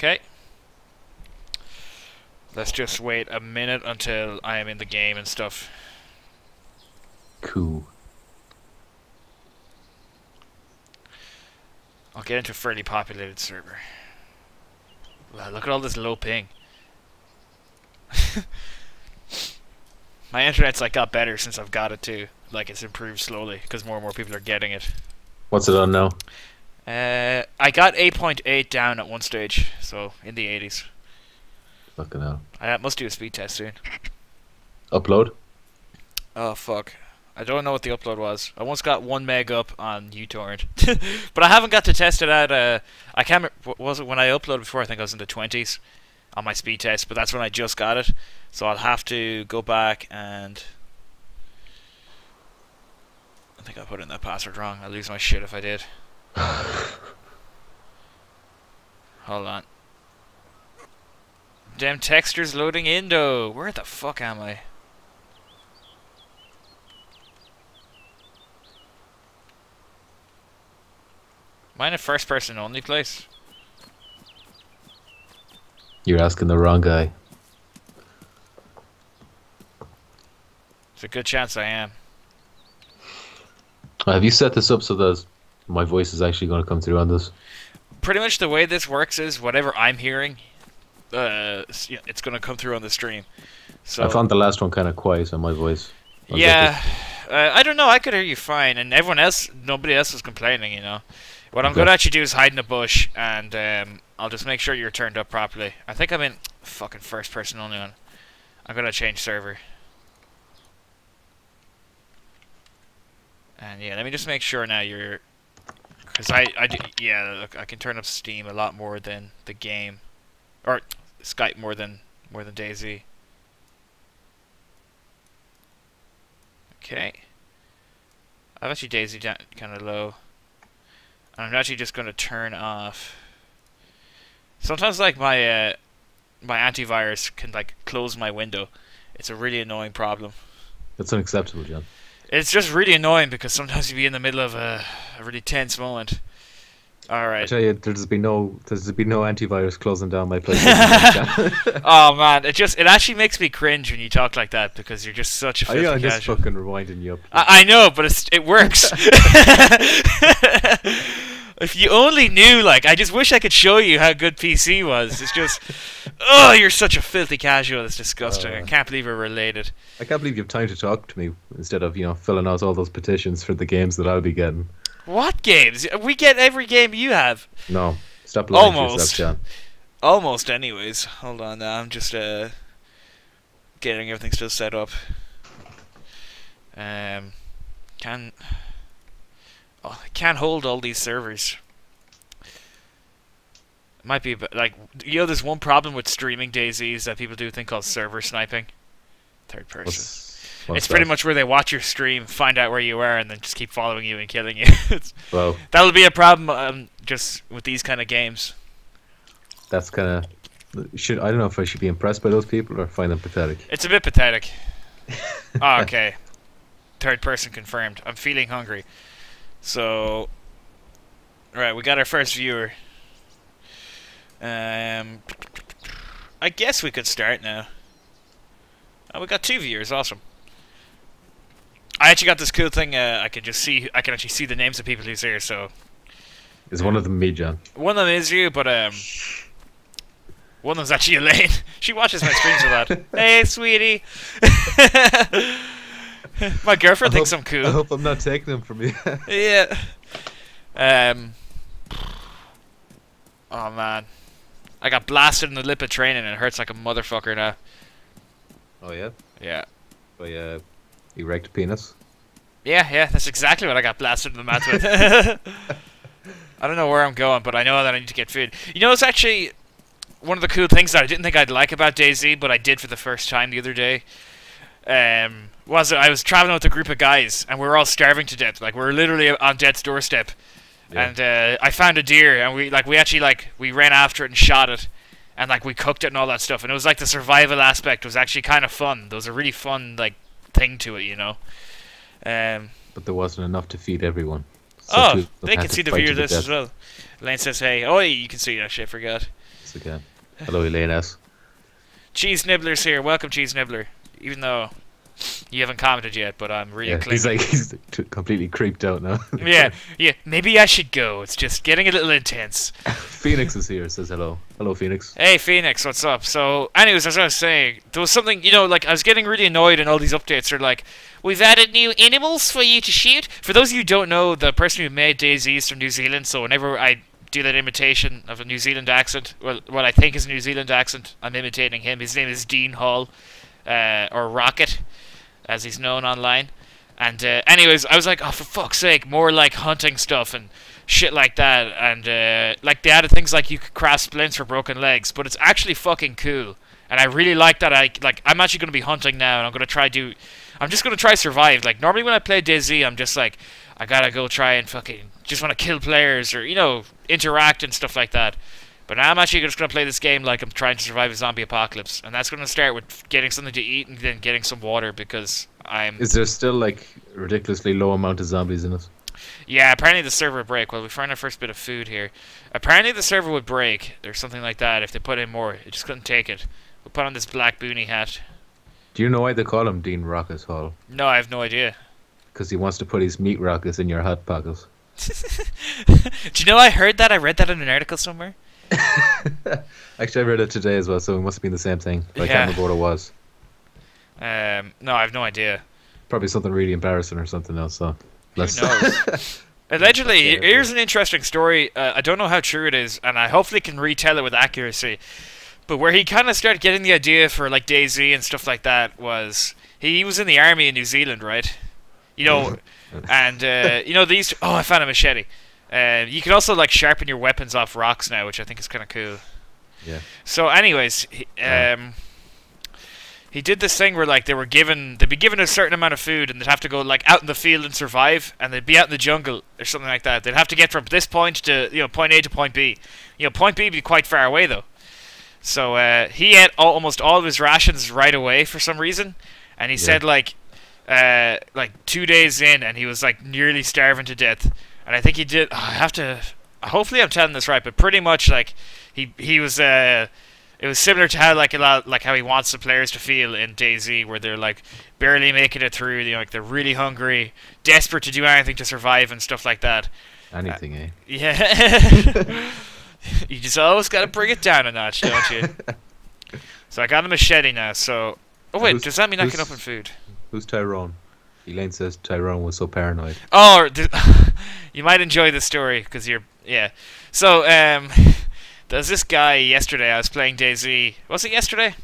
Okay. Let's just wait a minute until I am in the game and stuff. Cool. I'll get into a fairly populated server. Wow, look at all this low ping. My internet's like got better since I've got it too. Like it's improved slowly because more and more people are getting it. What's it on now? I got 8.8 down at one stage, so in the 80s. Fucking hell. I must do a speed test soon. Upload? Oh fuck. I don't know what the upload was. I once got 1 meg up on uTorrent. But I haven't got to test it out. I can't remember, was it when I uploaded before? I think I was in the 20s on my speed test, but that's when I just got it. So I'll have to go back and... I think I put in that password wrong. I'll lose my shit if I did. Hold on. Damn textures loading in though. Where the fuck am I? Am I in a first person only place? You're asking the wrong guy. There's a good chance I am. Have you set this up so that my voice is actually going to come through on this? Pretty much the way this works is whatever I'm hearing, it's going to come through on the stream. So I found the last one kind of quiet on my voice. Yeah, I don't know. I could hear you fine, and everyone else, nobody else was complaining. You know, what I'm going to actually do is hide in a bush, and I'll just make sure you're turned up properly. I think I'm in fucking first person only one. I'm going to change server. And yeah, let me just make sure now you're, because yeah, look, I can turn up Steam a lot more than the game, or Skype more than DayZ. Okay, I've actually DayZ down kind of low, and I'm actually just going to turn off. Sometimes like my my antivirus can like close my window. It's a really annoying problem. That's unacceptable, John. It's just really annoying because sometimes you be in the middle of a really tense moment. Alright. I tell you, there's been no antivirus closing down my PlayStation. Oh man, it actually makes me cringe when you talk like that because you're just such a filthy I'm just casual. fucking rewinding you up. I know, but it works. If you only knew, like, I just wish I could show you how good PC was. It's just, oh, you're such a filthy casual. It's disgusting. I can't believe we're related. I can't believe you have time to talk to me instead of, filling out all those petitions for the games that I'll be getting. What games? We get every game you have. No, stop lying to Almost. yourself, John. Almost, anyways. Hold on now. I'm just getting everything still set up. I can't hold all these servers. It might be, like, there's one problem with streaming DayZ is that people do a thing called server sniping. Third person. It's pretty much where they watch your stream, find out where you are, and then just keep following you and killing you. Well, that'll be a problem just with these kind of games. That's kind of... I don't know if I should be impressed by those people or find them pathetic. It's a bit pathetic. Oh, okay. Third person confirmed. I'm feeling hungry. So, right, we got our first viewer. I guess we could start now. Oh, we got 2 viewers. Awesome. I actually got this cool thing. I can actually see the names of people who's here. So, is one of them me, John? One of them is you, but one of them's actually Elaine. She watches my streams a lot. Hey, sweetie. My girlfriend thinks I'm cool. I hope I'm not taking them from you. Yeah. Oh man, I got blasted in the lip of training and it hurts like a motherfucker now. Oh yeah. Yeah. By erect penis. Yeah, that's exactly what I got blasted in the mouth with. I don't know where I'm going, but I know that I need to get food. You know, it's actually one of the cool things that I didn't think I'd like about DayZ, but I did for the first time the other day. Was I was traveling with a group of guys and we were all starving to death. Like we were literally on death's doorstep. Yeah. And I found a deer and we ran after it and shot it and like we cooked it and all that stuff, and it was like the survival aspect was actually kind of fun. There was a really fun like thing to it, you know. But there wasn't enough to feed everyone. Oh, they can see the view of this as well. Elaine says, hey. Oh, you can see that shit, forgot. Yes, again. Hello, Elaine S. Cheese Nibbler's here. Welcome, Cheese Nibbler. Even though you haven't commented yet, but I'm really clinging. He's completely creeped out now. Yeah. Maybe I should go. It's just getting a little intense. Phoenix is here. Says hello. Hello, Phoenix. Hey, Phoenix. What's up? So, anyways, as I was saying, there was something, you know, like I was getting really annoyed, and all these updates are like, we've added new animals for you to shoot. For those of you who don't know, the person who made DayZ is from New Zealand. So whenever I do that imitation of a New Zealand accent, well, what I think is a New Zealand accent, I'm imitating him. His name is Dean Hall, or Rocket, as he's known online. And anyways, I was like, oh, for fuck's sake, more like hunting stuff and shit like that. And like they added things like you could craft splints for broken legs, but it's actually fucking cool. And I really like that. I'm actually going to be hunting now, and I'm just going to try survive. Like normally when I play DayZ, I'm just like, I gotta go try and fucking just want to kill players or, you know, interact and stuff like that. But now I'm actually just going to play this game like I'm trying to survive a zombie apocalypse. And that's going to start with getting something to eat and then getting some water because I'm... Is there still, like, ridiculously low amount of zombies in it? Yeah, apparently the server would break. Well, we found our first bit of food here. Apparently the server would break or something like that if they put in more. It just couldn't take it. We'll put on this black boonie hat. Do you know why they call him Dean Rocket Hall? No, I have no idea. Because he wants to put his meat rockets in your hot pockets. Do you know I heard that? I read that in an article somewhere. Actually, I read it today as well, so it must have been the same thing. But I can't remember what it was. No, I have no idea. Probably something really embarrassing or something else. So who knows? Allegedly, here's an interesting story. I don't know how true it is, and I hopefully can retell it with accuracy. But where he kind of started getting the idea for like DayZ and stuff like that was he was in the army in New Zealand, right? You know, and you know these. Oh, I found a machete. You can also like sharpen your weapons off rocks now, which I think is kind of cool. Yeah. So, anyways, he did this thing where like they'd be given a certain amount of food, and they'd have to go like out in the field and survive, and they'd be out in the jungle or something like that. They'd have to get from this point to point A to point B. Point B would be quite far away though. So he ate almost all of his rations right away for some reason, and he said like 2 days in, and he was like nearly starving to death. And I think he did. Hopefully, I'm telling this right, but pretty much like he was. It was similar to how how he wants the players to feel in DayZ, where they're like barely making it through. Like they're really hungry, desperate to do anything to survive and stuff like that. Anything, eh? Yeah. You just always got to bring it down a notch, don't you? So I got a machete now. So, oh wait, does that mean I can open food? Who's Tyrone? Elaine says Tyrone was so paranoid. Oh, you might enjoy the story because yeah. So there's this guy yesterday. I was playing DayZ. Was it yesterday?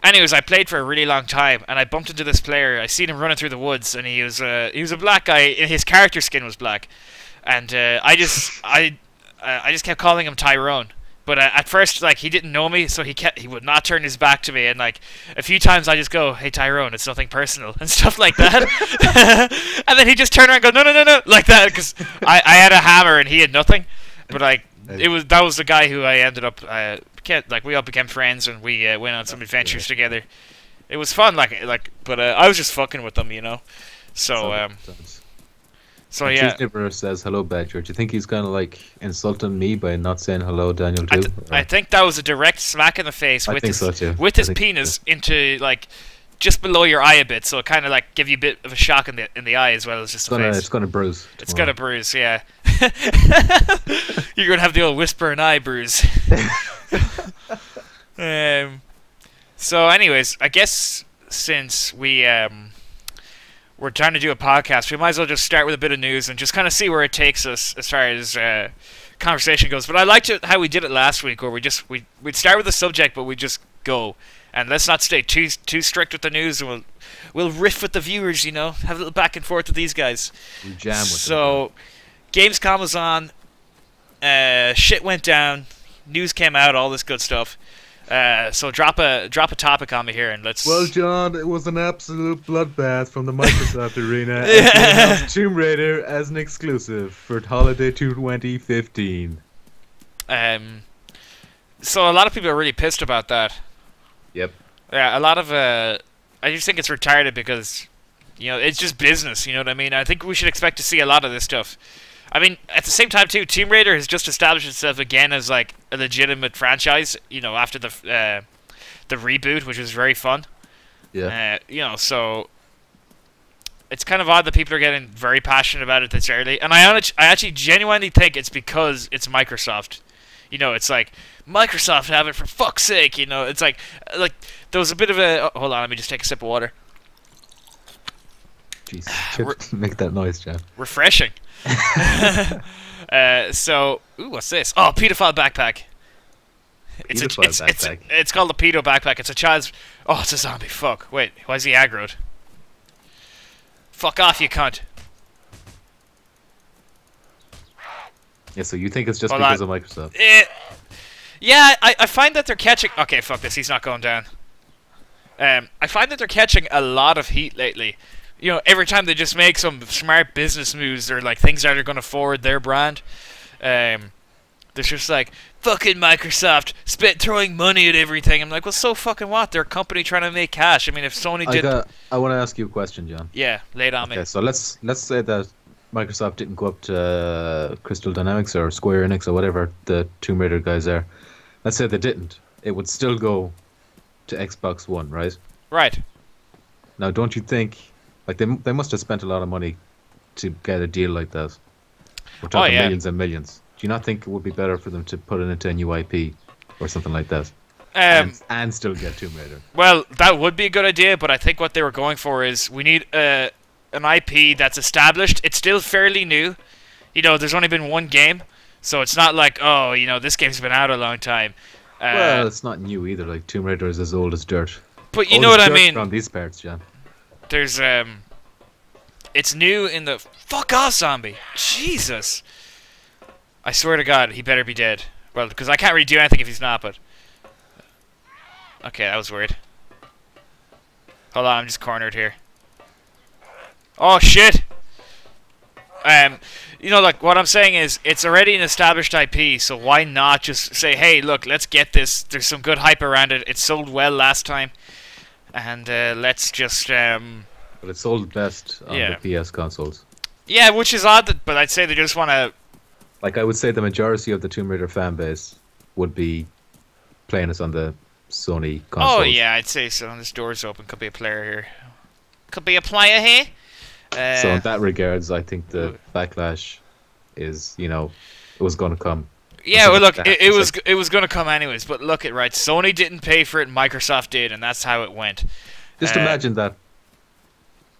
Anyways, I played for a really long time, and I bumped into this player. I seen him running through the woods, and he was a black guy. His character skin was black, and I just kept calling him Tyrone. But at first, like, he didn't know me, so he would not turn his back to me. And like a few times, I just go, "Hey Tyrone, it's nothing personal," and stuff like that. And then he just turned around and go, "No," like that, because I had a hammer and he had nothing. But like that was the guy who I ended up we all became friends, and we went on some adventures together. It was fun, but I was just fucking with them, So So yeah. Cheese says hello, Badger. Do you think he's kind of like insulting me by not saying hello, Daniel? Too? I think that was a direct smack in the face with his penis into like just below your eye a bit, so it kind of like give you a bit of a shock in the eye as well as just the face. It's gonna bruise. Tomorrow. It's gonna bruise, yeah. You're gonna have the old whisper and eye bruise. So, anyways, I guess since we're trying to do a podcast, we might as well just start with a bit of news and just kind of see where it takes us as far as conversation goes. But I liked it how we did it last week, where we'd start with the subject, but we just go. And let's not stay too strict with the news, and we'll riff with the viewers, have a little back and forth with these guys. We jam with them. So, Gamescom was on, shit went down, news came out, all this good stuff. So drop a topic on me here, and let's. Well, John, it was an absolute bloodbath from the Microsoft Arena. And they announced Tomb Raider as an exclusive for Holiday 2015. So a lot of people are really pissed about that. Yep. Yeah, a lot of I just think it's retarded because You know, it's just business. You know what I mean? I think we should expect to see a lot of this stuff. I mean, at the same time too, Tomb Raider has just established itself again as like a legitimate franchise. You know, after the reboot, which was very fun. Yeah. You know, so it's kind of odd that people are getting very passionate about it this early. And I actually genuinely think it's because it's Microsoft. You know, it's like Microsoft have it for fuck's sake. You know, it's like there was a bit of a hold on, let me just take a sip of water. Jeez, make that noise, John. Refreshing. So, ooh, what's this? Oh, pedophile backpack. It's called a pedo backpack. It's a child's. Oh, it's a zombie. Fuck. Wait, why is he aggroed? Fuck off, you cunt. Yeah, so you think it's just Hold because on. of Microsoft? Yeah, I find that they're catching. Okay, fuck this. He's not going down. I find that they're catching a lot of heat lately. You know, every time they just make some smart business moves or like things that are going to forward their brand, they're just like, fucking Microsoft, throwing money at everything. I'm like, well, so fucking what? They're a company trying to make cash. I mean, if Sony did... I want to ask you a question, John. Yeah, lay it on me. Okay, so let's say that Microsoft didn't go up to Crystal Dynamics or Square Enix or whatever the Tomb Raider guys are. Let's say they didn't. It would still go to Xbox One, right? Right. Now, don't you think... Like, they must have spent a lot of money to get a deal like that. We're talking millions and millions. Do you not think it would be better for them to put it into a new IP or something like that? And still get Tomb Raider? Well, that would be a good idea, but I think what they were going for is we need an IP that's established. It's still fairly new. You know, there's only been one game, so it's not like, oh, you know, this game's been out a long time. Well, it's not new either. Like, Tomb Raider is as old as dirt. But you know what I mean? From these parts, John. There's it's new in the fuck off zombie. Jesus. I swear to God, he better be dead. Well, because I can't really do anything if he's not. But okay, that was weird. Hold on, I'm just cornered here. Oh shit. You know, like what I'm saying is, it's already an established IP, so why not just say, hey, look, let's get this. There's some good hype around it. It sold well last time. And let's just but it sold best on the PS consoles. Yeah, which is odd, but I'd say they just want to... Like, I would say the majority of the Tomb Raider fan base would be playing it on the Sony consoles. Oh yeah, I'd say so. This door's open. Could be a player here. Could be a player here. So in that regards, I think the backlash is, you know, it was going to come. Yeah, well, look, it was going to come anyways. But look, right, Sony didn't pay for it, Microsoft did, and that's how it went. Just imagine that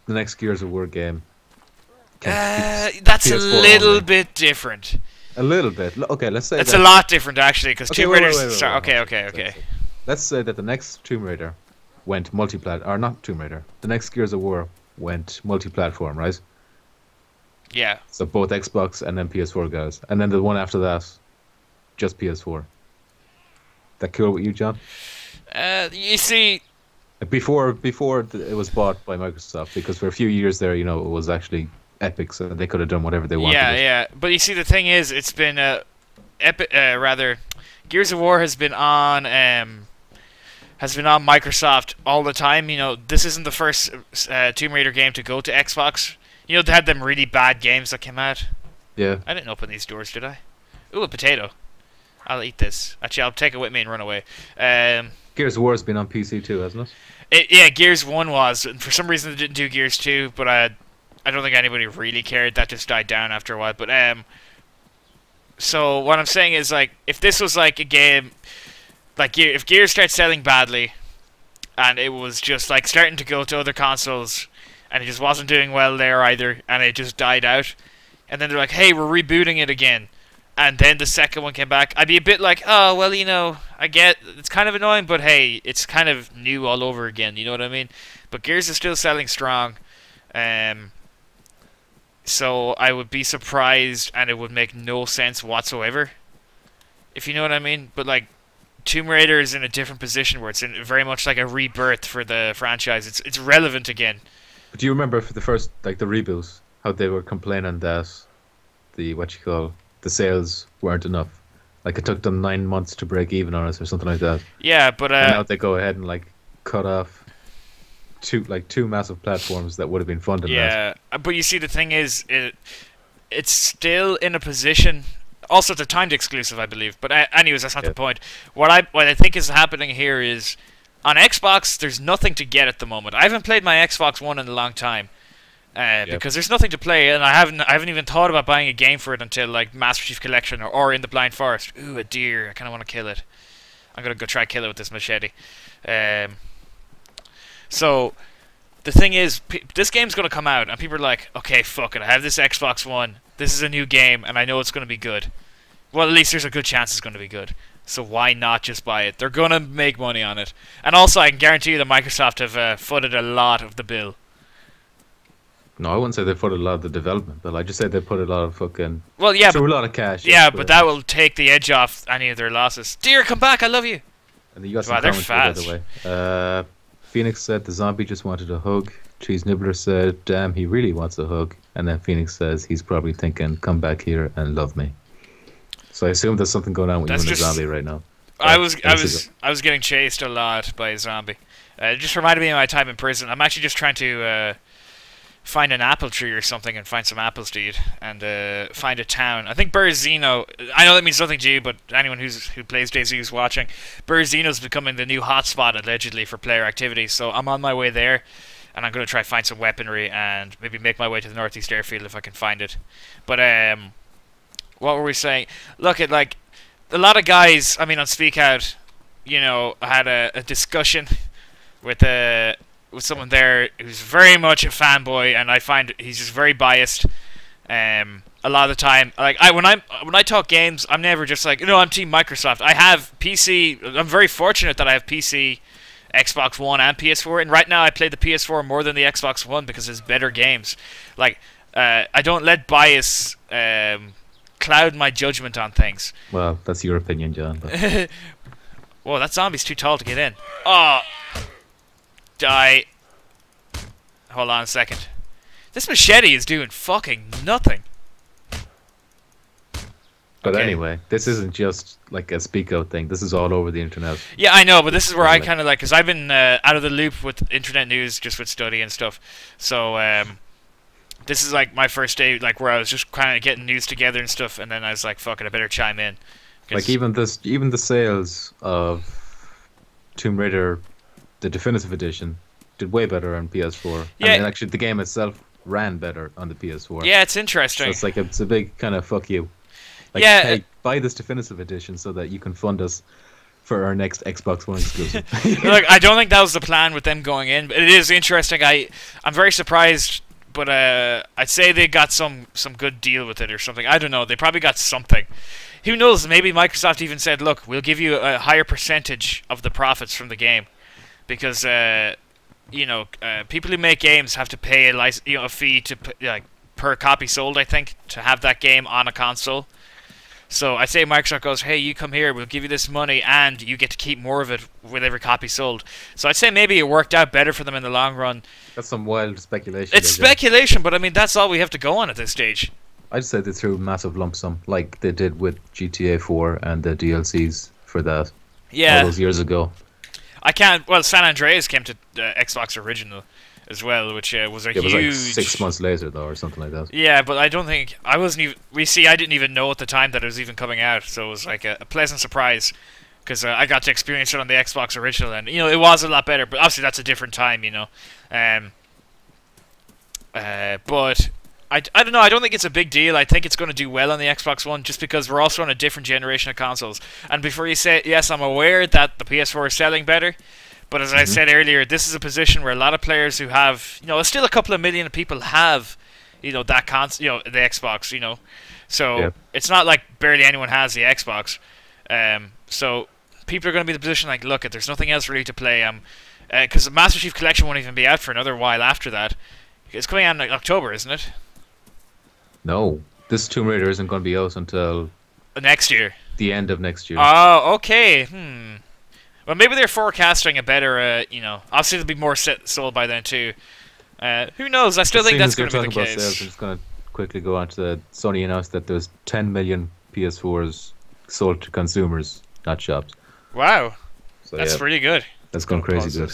the next Gears of War game. That's a little bit different. A little bit. Okay, let's say it's a lot different actually, because Tomb Raider's. Okay. Let's say that the next Tomb Raider went or not Tomb Raider. The next Gears of War went multi-platform, right? Yeah. So both Xbox and then PS4 guys, and then the one after that, just PS4. That cool with you, John? You see, before it was bought by Microsoft, because for a few years there, you know, it was actually Epic, so they could have done whatever they wanted. Yeah. But you see, the thing is, it's been Gears of War has been on Microsoft all the time. You know, this isn't the first Tomb Raider game to go to Xbox. You know, they had them really bad games that came out. Yeah. I didn't open these doors, did I? Ooh, a potato. I'll eat this. Actually, I'll take it with me and run away. Gears of War has been on PC too, hasn't it? Yeah, Gears 1 was. And for some reason, they didn't do Gears 2, but I don't think anybody really cared. That just died down after a while. But so what I'm saying is, like, if this was like a game, like if Gears starts selling badly, and it was just like starting to go to other consoles, and it just wasn't doing well there either, and it just died out, and then they're like, hey, we're rebooting it again, and then the second one came back, I'd be a bit like, oh, well, you know, I get, it's kind of annoying, but hey, it's kind of new all over again, you know what I mean? But Gears is still selling strong, so I would be surprised, and it would make no sense whatsoever, if you know what I mean. But like, Tomb Raider is in a different position where it's in very much like a rebirth for the franchise. It's relevant again. But do you remember for the first, like, the reboots, how they were complaining that the sales weren't enough? Like, it took them 9 months to break even on it or something like that. Yeah, but and now they go ahead and like cut off two massive platforms that would have been fun to Yeah, but you see, the thing is, it's still in a position. Also, it's a timed exclusive, I believe. But anyways, that's not the point. What I think is happening here is, on Xbox, there's nothing to get at the moment. I haven't played my Xbox One in a long time. Because there's nothing to play, and I haven't even thought about buying a game for it until like Master Chief Collection or In the Blind Forest. Ooh, a deer! I kind of want to kill it. I'm gonna go try kill it with this machete. So the thing is, this game's gonna come out, and people are like, "Okay, fuck it. I have this Xbox One. This is a new game, and I know it's gonna be good. Well, at least there's a good chance it's gonna be good. So why not just buy it? They're gonna make money on it, and also I can guarantee you that Microsoft have footed a lot of the bill." No, I wouldn't say they put a lot of the development, but I just said they put a lot of fucking... Well, yeah, through a lot of cash. Yeah, but that will take the edge off any of their losses. Dear, come back, I love you! And you got some comments, by the way. Phoenix said the zombie just wanted a hug. Cheese Nibbler said, damn, he really wants a hug. And then Phoenix says he's probably thinking, come back here and love me. So I assume there's something going on with you and the zombie right now. I was getting chased a lot by a zombie. It just reminded me of my time in prison. I'm actually just trying to... find an apple tree or something and find some apples to eat, and find a town. I think Berzino, I know that means nothing to you, but anyone who plays DayZ who's watching, Berzino's becoming the new hotspot allegedly for player activity, so I'm on my way there, and I'm going to try find some weaponry and maybe make my way to the Northeast Airfield if I can find it. But what were we saying? Look, at like a lot of guys, I mean on Speak Out, you know, I had a discussion with someone there who's very much a fanboy, and I find he's just very biased. A lot of the time, like when I talk games, I'm never just like, you know, I'm Team Microsoft. I have PC. I'm very fortunate that I have PC, Xbox One, and PS4. And right now, I play the PS4 more than the Xbox One because it's better games. Like I don't let bias cloud my judgment on things. Well, that's your opinion, John. Whoa, that zombie's too tall to get in. Oh. Die. Hold on a second. This machete is doing fucking nothing. But anyway, this isn't just like a Speak Out thing. This is all over the internet. Yeah, I know, but this is where I kind of like, because I've been out of the loop with internet news, just with study and stuff. So this is like my first day, like where I was just kind of getting news together and stuff, and then I was like, fuck it, I better chime in. Like even the sales of Tomb Raider, the definitive edition, did way better on PS4. Yeah. And actually the game itself ran better on the PS4. Yeah, it's interesting. So it's like it's a big kind of fuck you. Like, yeah. Hey, buy this definitive edition so that you can fund us for our next Xbox One exclusive. Look, I don't think that was the plan with them going in, but it is interesting. I'm very surprised, but I'd say they got some good deal with it or something. I don't know. They probably got something. Who knows? Maybe Microsoft even said, look, we'll give you a higher percentage of the profits from the game. Because you know, people who make games have to pay a fee to like per copy sold, I think, to have that game on a console. So I'd say Microsoft goes, hey, you come here, we'll give you this money, and you get to keep more of it with every copy sold. So I'd say maybe it worked out better for them in the long run. That's some wild speculation. It's speculation, but I mean that's all we have to go on at this stage. I'd say they threw a massive lump sum, like they did with GTA 4 and the DLCs for that. Yeah. All those years ago. I can't. Well, San Andreas came to Xbox Original as well, which was a huge. It was like 6 months later, though, or something like that. Yeah, but I don't think I wasn't even. I didn't even know at the time that it was even coming out, so it was like a pleasant surprise because I got to experience it on the Xbox Original, and you know it was a lot better. But obviously that's a different time, you know. But I don't know. I don't think it's a big deal. I think it's going to do well on the Xbox One just because we're also on a different generation of consoles. And before you say, yes, I'm aware that the PS4 is selling better. But as I said earlier, this is a position where a lot of players who have, you know, still a couple of million people have, you know, that the Xbox, you know. So it's not like barely anyone has the Xbox. So people are going to be in the position like, look, there's nothing else really to play. Because the Master Chief Collection won't even be out for another while after that. It's coming out in October, isn't it? No, this Tomb Raider isn't going to be out until next year. The end of next year. Oh, okay. Well, maybe they're forecasting a better, you know. Obviously, there'll be more sold by then too. Who knows? I still think that's going to be the case. Sales, I'm just going to quickly go on to the Sony announced that there's 10 million PS4s sold to consumers, not shops. Wow, so, that's pretty good. That's going crazy good.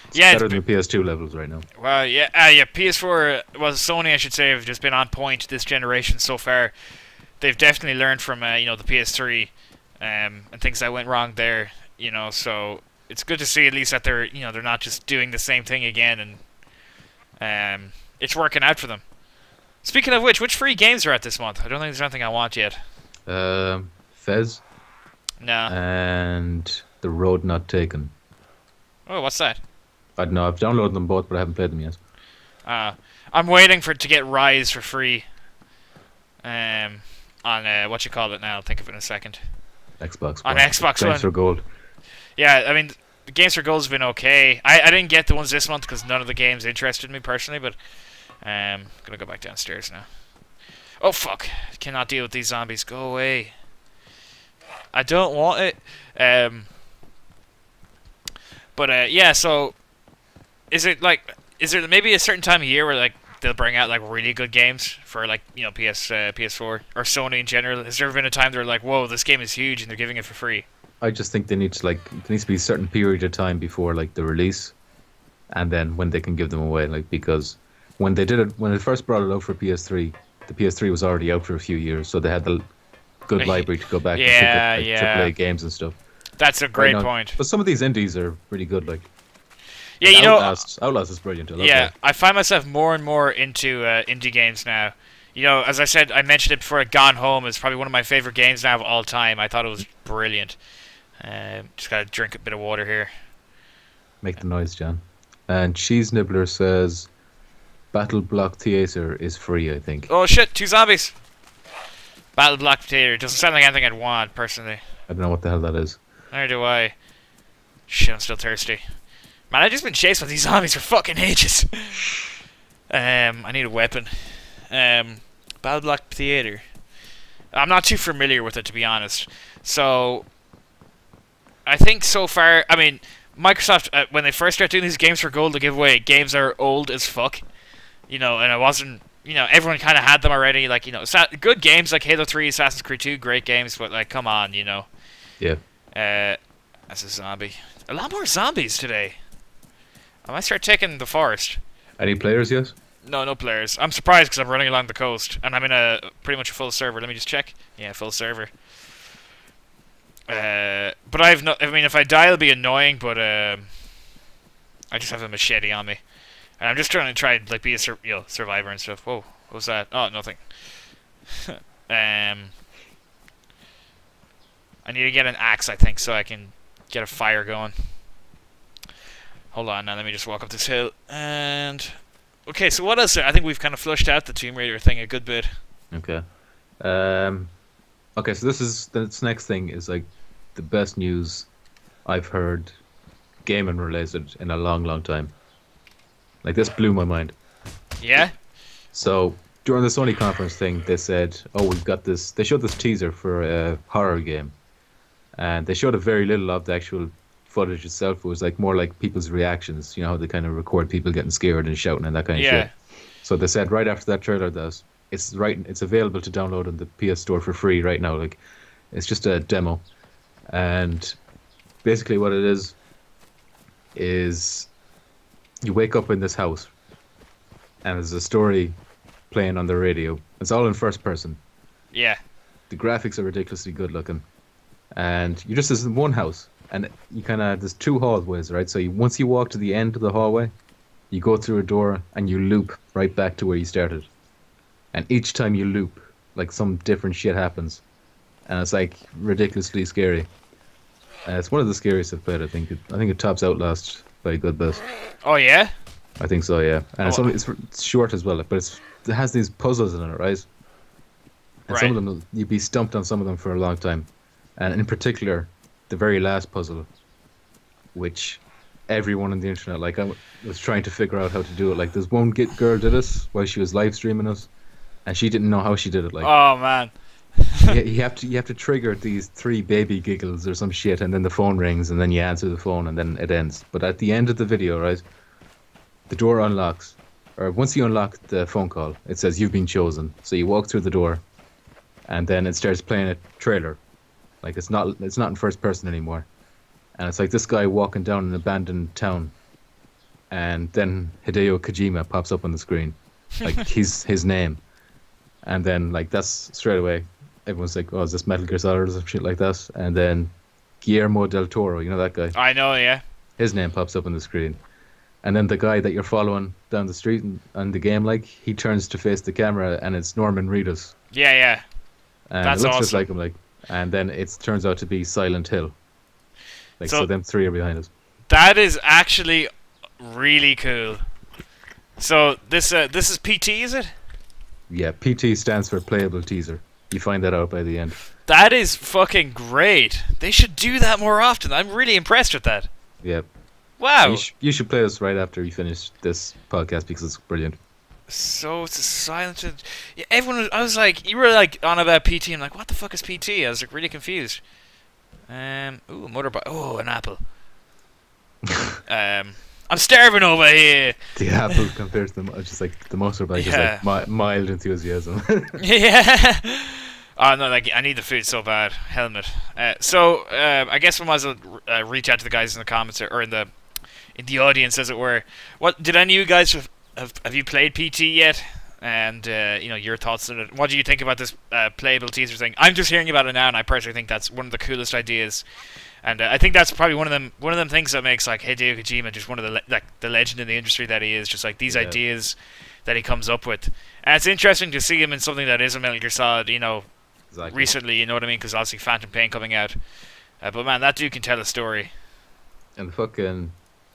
It's better than the PS2 levels right now. Well, yeah, PS4, well, Sony, I should say, have just been on point this generation so far. They've definitely learned from, the PS3 and things that went wrong there, so it's good to see at least that they're not just doing the same thing again, and it's working out for them. Speaking of which free games are out this month? I don't think there's anything I want yet. Fez. No. And The Road Not Taken. Oh, what's that? I don't know. I've downloaded them both, but I haven't played them yet. I'm waiting for it to get Rise for free. On what you call it now? I'll think of it in a second. Xbox. On Xbox One. Games for Gold. Yeah, I mean, the Games for Gold's been okay. I didn't get the ones this month because none of the games interested me personally, but gonna go back downstairs now. Oh fuck! Cannot deal with these zombies. Go away. I don't want it. But yeah, so is there maybe a certain time of year where like they'll bring out like really good games for like PS4 or Sony in general? Has there ever been a time they're like, whoa, this game is huge and they're giving it for free? I just think there needs to be a certain period of time before like the release, and then when they can give them away. Like, because when they first brought it out for PS3, the PS3 was already out for a few years, so they had the good library to go back and pick up AAA games and stuff. That's a great point. But some of these indies are pretty good. Like, yeah, Outlast is brilliant. I love yeah, that. I find myself more and more into indie games now. As I said, I mentioned it before. Gone Home is probably one of my favorite games now of all time. I thought it was brilliant. Just gotta drink a bit of water here. Make the noise, John. And Cheese Nibbler says, Battle Block Theater is free, I think. Oh shit! 2 zombies. Battle Block Theater doesn't sound like anything I'd want personally. I don't know what the hell that is. Neither do I. Shit, I'm still thirsty. Man, I've just been chased by these zombies for fucking ages. I need a weapon. Battle Block Theater. I'm not too familiar with it, to be honest. So, I think so far, I mean, Microsoft, when they first started doing these games for gold to give away, games are old as fuck. And it wasn't, everyone kind of had them already. Like, good games like Halo 3, Assassin's Creed 2, great games, but like, come on, Yeah. That's a zombie. A lot more zombies today. I might start taking the forest. Any players yet? No players. I'm surprised because I'm running along the coast and I'm in pretty much a full server. Let me just check. Yeah, full server. But I mean, if I die, it'll be annoying. But I just have a machete on me, and I'm just trying to like be a survivor and stuff. Whoa, what was that? Oh, nothing. I need to get an axe, I think, so I can get a fire going. Hold on, now let me just walk up this hill. And okay, so what else? I think we've kind of flushed out the Tomb Raider thing a good bit. Okay. Okay, so this next thing is like the best news I've heard gaming related in a long, long time. Like, this blew my mind. Yeah? So during the Sony conference thing, they said, oh, we've got this. They showed this teaser for a horror game, and they showed a very little of the actual footage itself. It was like more like people's reactions, how they kind of record people getting scared and shouting and that kind of shit. So they said right after that trailer that it's available to download on the PS Store for free right now. Like, it's just a demo, and basically what it is you wake up in this house and there's a story playing on the radio. It's all in first person. Yeah. The graphics are ridiculously good looking, and you're just in one house, and you there's 2 hallways, right? So once you walk to the end of the hallway, you go through a door and you loop right back to where you started. And each time you loop, like, some different shit happens, and it's like ridiculously scary. It's one of the scariest I've played. I think it tops Outlast by a good bit. Oh yeah? I think so, yeah. And it's short as well, but it has these puzzles in it, right? And some of them, you'd be stumped on some of them for a long time. And in particular, the very last puzzle, which everyone on the internet, like, I was trying to figure out how to do it. Like, there's one girl did it while she was live streaming us, and she didn't know how she did it. Like, oh man. you have to trigger these 3 baby giggles or some shit, and then the phone rings, and then you answer the phone, and then it ends. But at the end of the video, right, the door unlocks, or once you unlock the phone call, it says you've been chosen. So you walk through the door, and then it starts playing a trailer. Like, it's not in first person anymore, and it's like this guy walking down an abandoned town, and then Hideo Kojima pops up on the screen, like his name, and then like that's straight away. Everyone's like, "Oh, is this Metal Gear Solid or some shit like that?" And then Guillermo del Toro, you know that guy? I know, yeah. His name pops up on the screen, and then the guy that you're following down the street and the game, like he turns to face the camera, and it's Norman Reedus. Yeah, yeah. And That's it looks awesome. just like him, like, and then it turns out to be Silent Hill. Like so them three are behind us. That is actually really cool. So this is PT, is it? Yeah, PT stands for playable teaser. You find that out by the end. That is fucking great. They should do that more often. I'm really impressed with that. Yep. Wow. You should play this right after you finish this podcast because it's brilliant. So it's a silent. Yeah, I was like, you were like on about PT. I'm like, what the fuck is PT? I was like really confused. Ooh, a motorbike. Oh, an apple. I'm starving over here. The apple compared to just like the motorbike is like mild enthusiasm. Yeah. Oh no, like I need the food so bad. Helmet. So I guess we might as well reach out to the guys in the comments or in the audience, as it were. What did any of you guys have you played PT yet? And you know, your thoughts on it. What do you think about this playable teaser thing? I'm just hearing about it now, and I personally think that's one of the coolest ideas. And I think that's probably one of them things that makes like Hideo Kojima just one of the legend in the industry that he is. Just like these ideas that he comes up with, and it's interesting to see him in something that is a Metal Gear Solid, you know, recently. You know what I mean? Because obviously Phantom Pain coming out, but man, that dude can tell a story. And fucking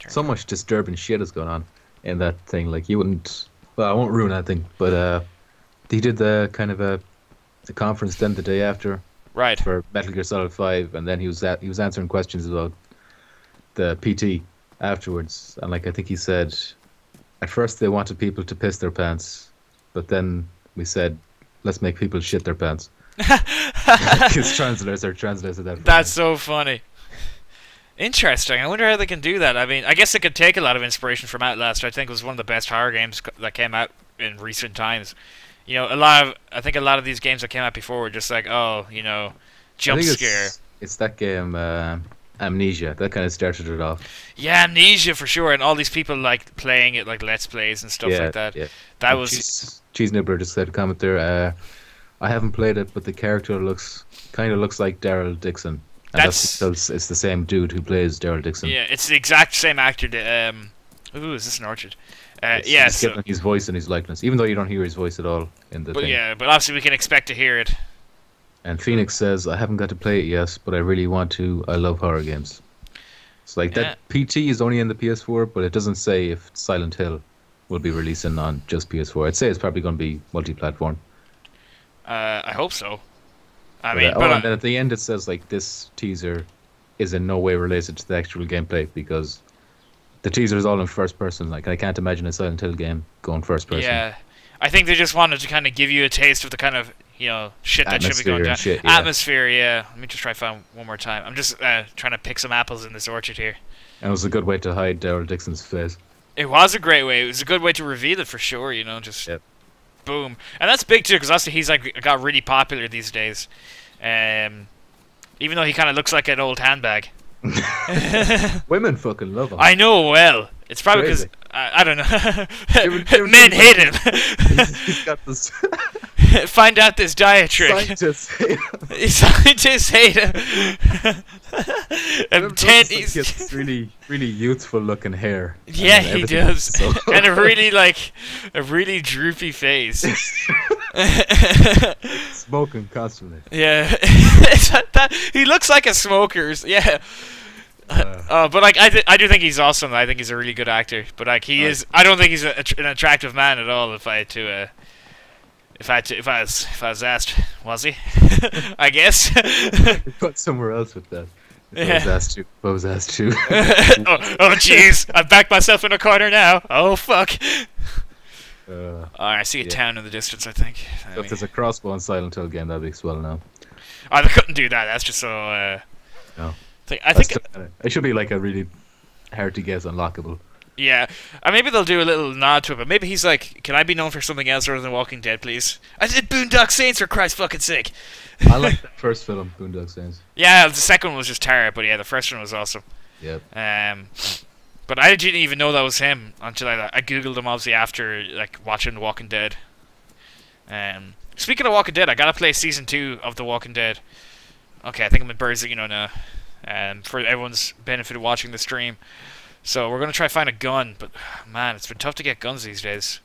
so much disturbing shit is going on in that thing. Like you wouldn't. Well, I won't ruin that thing, but he did the kind of the conference then the day after. Right. For Metal Gear Solid 5, and then he was answering questions about the PT afterwards, and like I think he said, at first they wanted people to piss their pants, but then we said, let's make people shit their pants. His translators translated that. That's so funny. Interesting. I wonder how they can do that. I mean, I guess they could take a lot of inspiration from Outlast. I think it was one of the best horror games that came out in recent times. You know, I think a lot of these games that came out before were just like, oh, you know, jump scare. It's that game, Amnesia, that kind of started it off. Yeah, Amnesia for sure, and all these people like playing it like Let's Plays and stuff like that. Yeah. That was. Cheese Nibbler just said a comment there. I haven't played it, but the character kind of looks like Daryl Dixon. And that's because it's the same dude who plays Daryl Dixon. Yeah, it's the exact same actor. Ooh, is this an orchard? He's given his voice and his likeness, even though you don't hear his voice at all in the thing. Yeah, but obviously we can expect to hear it. And Phoenix says, I haven't got to play it yet, but I really want to. I love horror games. It's like that PT is only in the PS4, but it doesn't say if Silent Hill will be releasing on just PS4. I'd say it's probably going to be multi-platform. I hope so. And then at the end it says like this teaser is in no way related to the actual gameplay because the teaser is all in first person. Like I can't imagine a Silent Hill game going first person. Yeah, I think they just wanted to kind of give you a taste of the kind of, you know, shit that should be going down. Shit, yeah. Atmosphere, yeah. Let me just try to find one more time. I'm just trying to pick some apples in this orchard here. And it was a good way to hide Daryl Dixon's face. It was a great way. It was a good way to reveal it for sure. You know, just boom. And that's big too, because obviously he's like got really popular these days. Even though he kind of looks like an old handbag. Women fucking love him. I know well. It's probably because I don't know. Men hate him. He's got this. Find out this diet trick. Scientists hate him. Scientists hate him. He's got this really, really youthful looking hair. Yeah, he does. So. And a really droopy face. Smoking constantly. Yeah. He looks like a smoker. Yeah. But like I do think he's awesome. I think he's a really good actor. But like he is, I don't think he's an attractive man at all. If I was asked, was he? I guess. Put somewhere else with that. If I was asked to. Oh jeez! I've backed myself in a corner now. Oh fuck! I see a town in the distance. I think. If there's a crossbow and Silent Hill game, that'd be swell now. Oh, they couldn't do that. That's just so. No. I think it should be like a really hard to guess unlockable. Yeah, maybe they'll do a little nod to it, but maybe he's like, "Can I be known for something else other than Walking Dead, please? I did Boondock Saints for Christ's fucking sake." I like that first film, Boondock Saints. Yeah, the second one was just terrible, but yeah, the first one was awesome. Yep. But But I didn't even know that was him until I googled him obviously after like watching The Walking Dead. Speaking of Walking Dead, I gotta play season 2 of The Walking Dead. Okay, I think I'm in Berzino now. For everyone's benefit of watching the stream. So we're gonna try to find a gun, but man, it's been tough to get guns these days.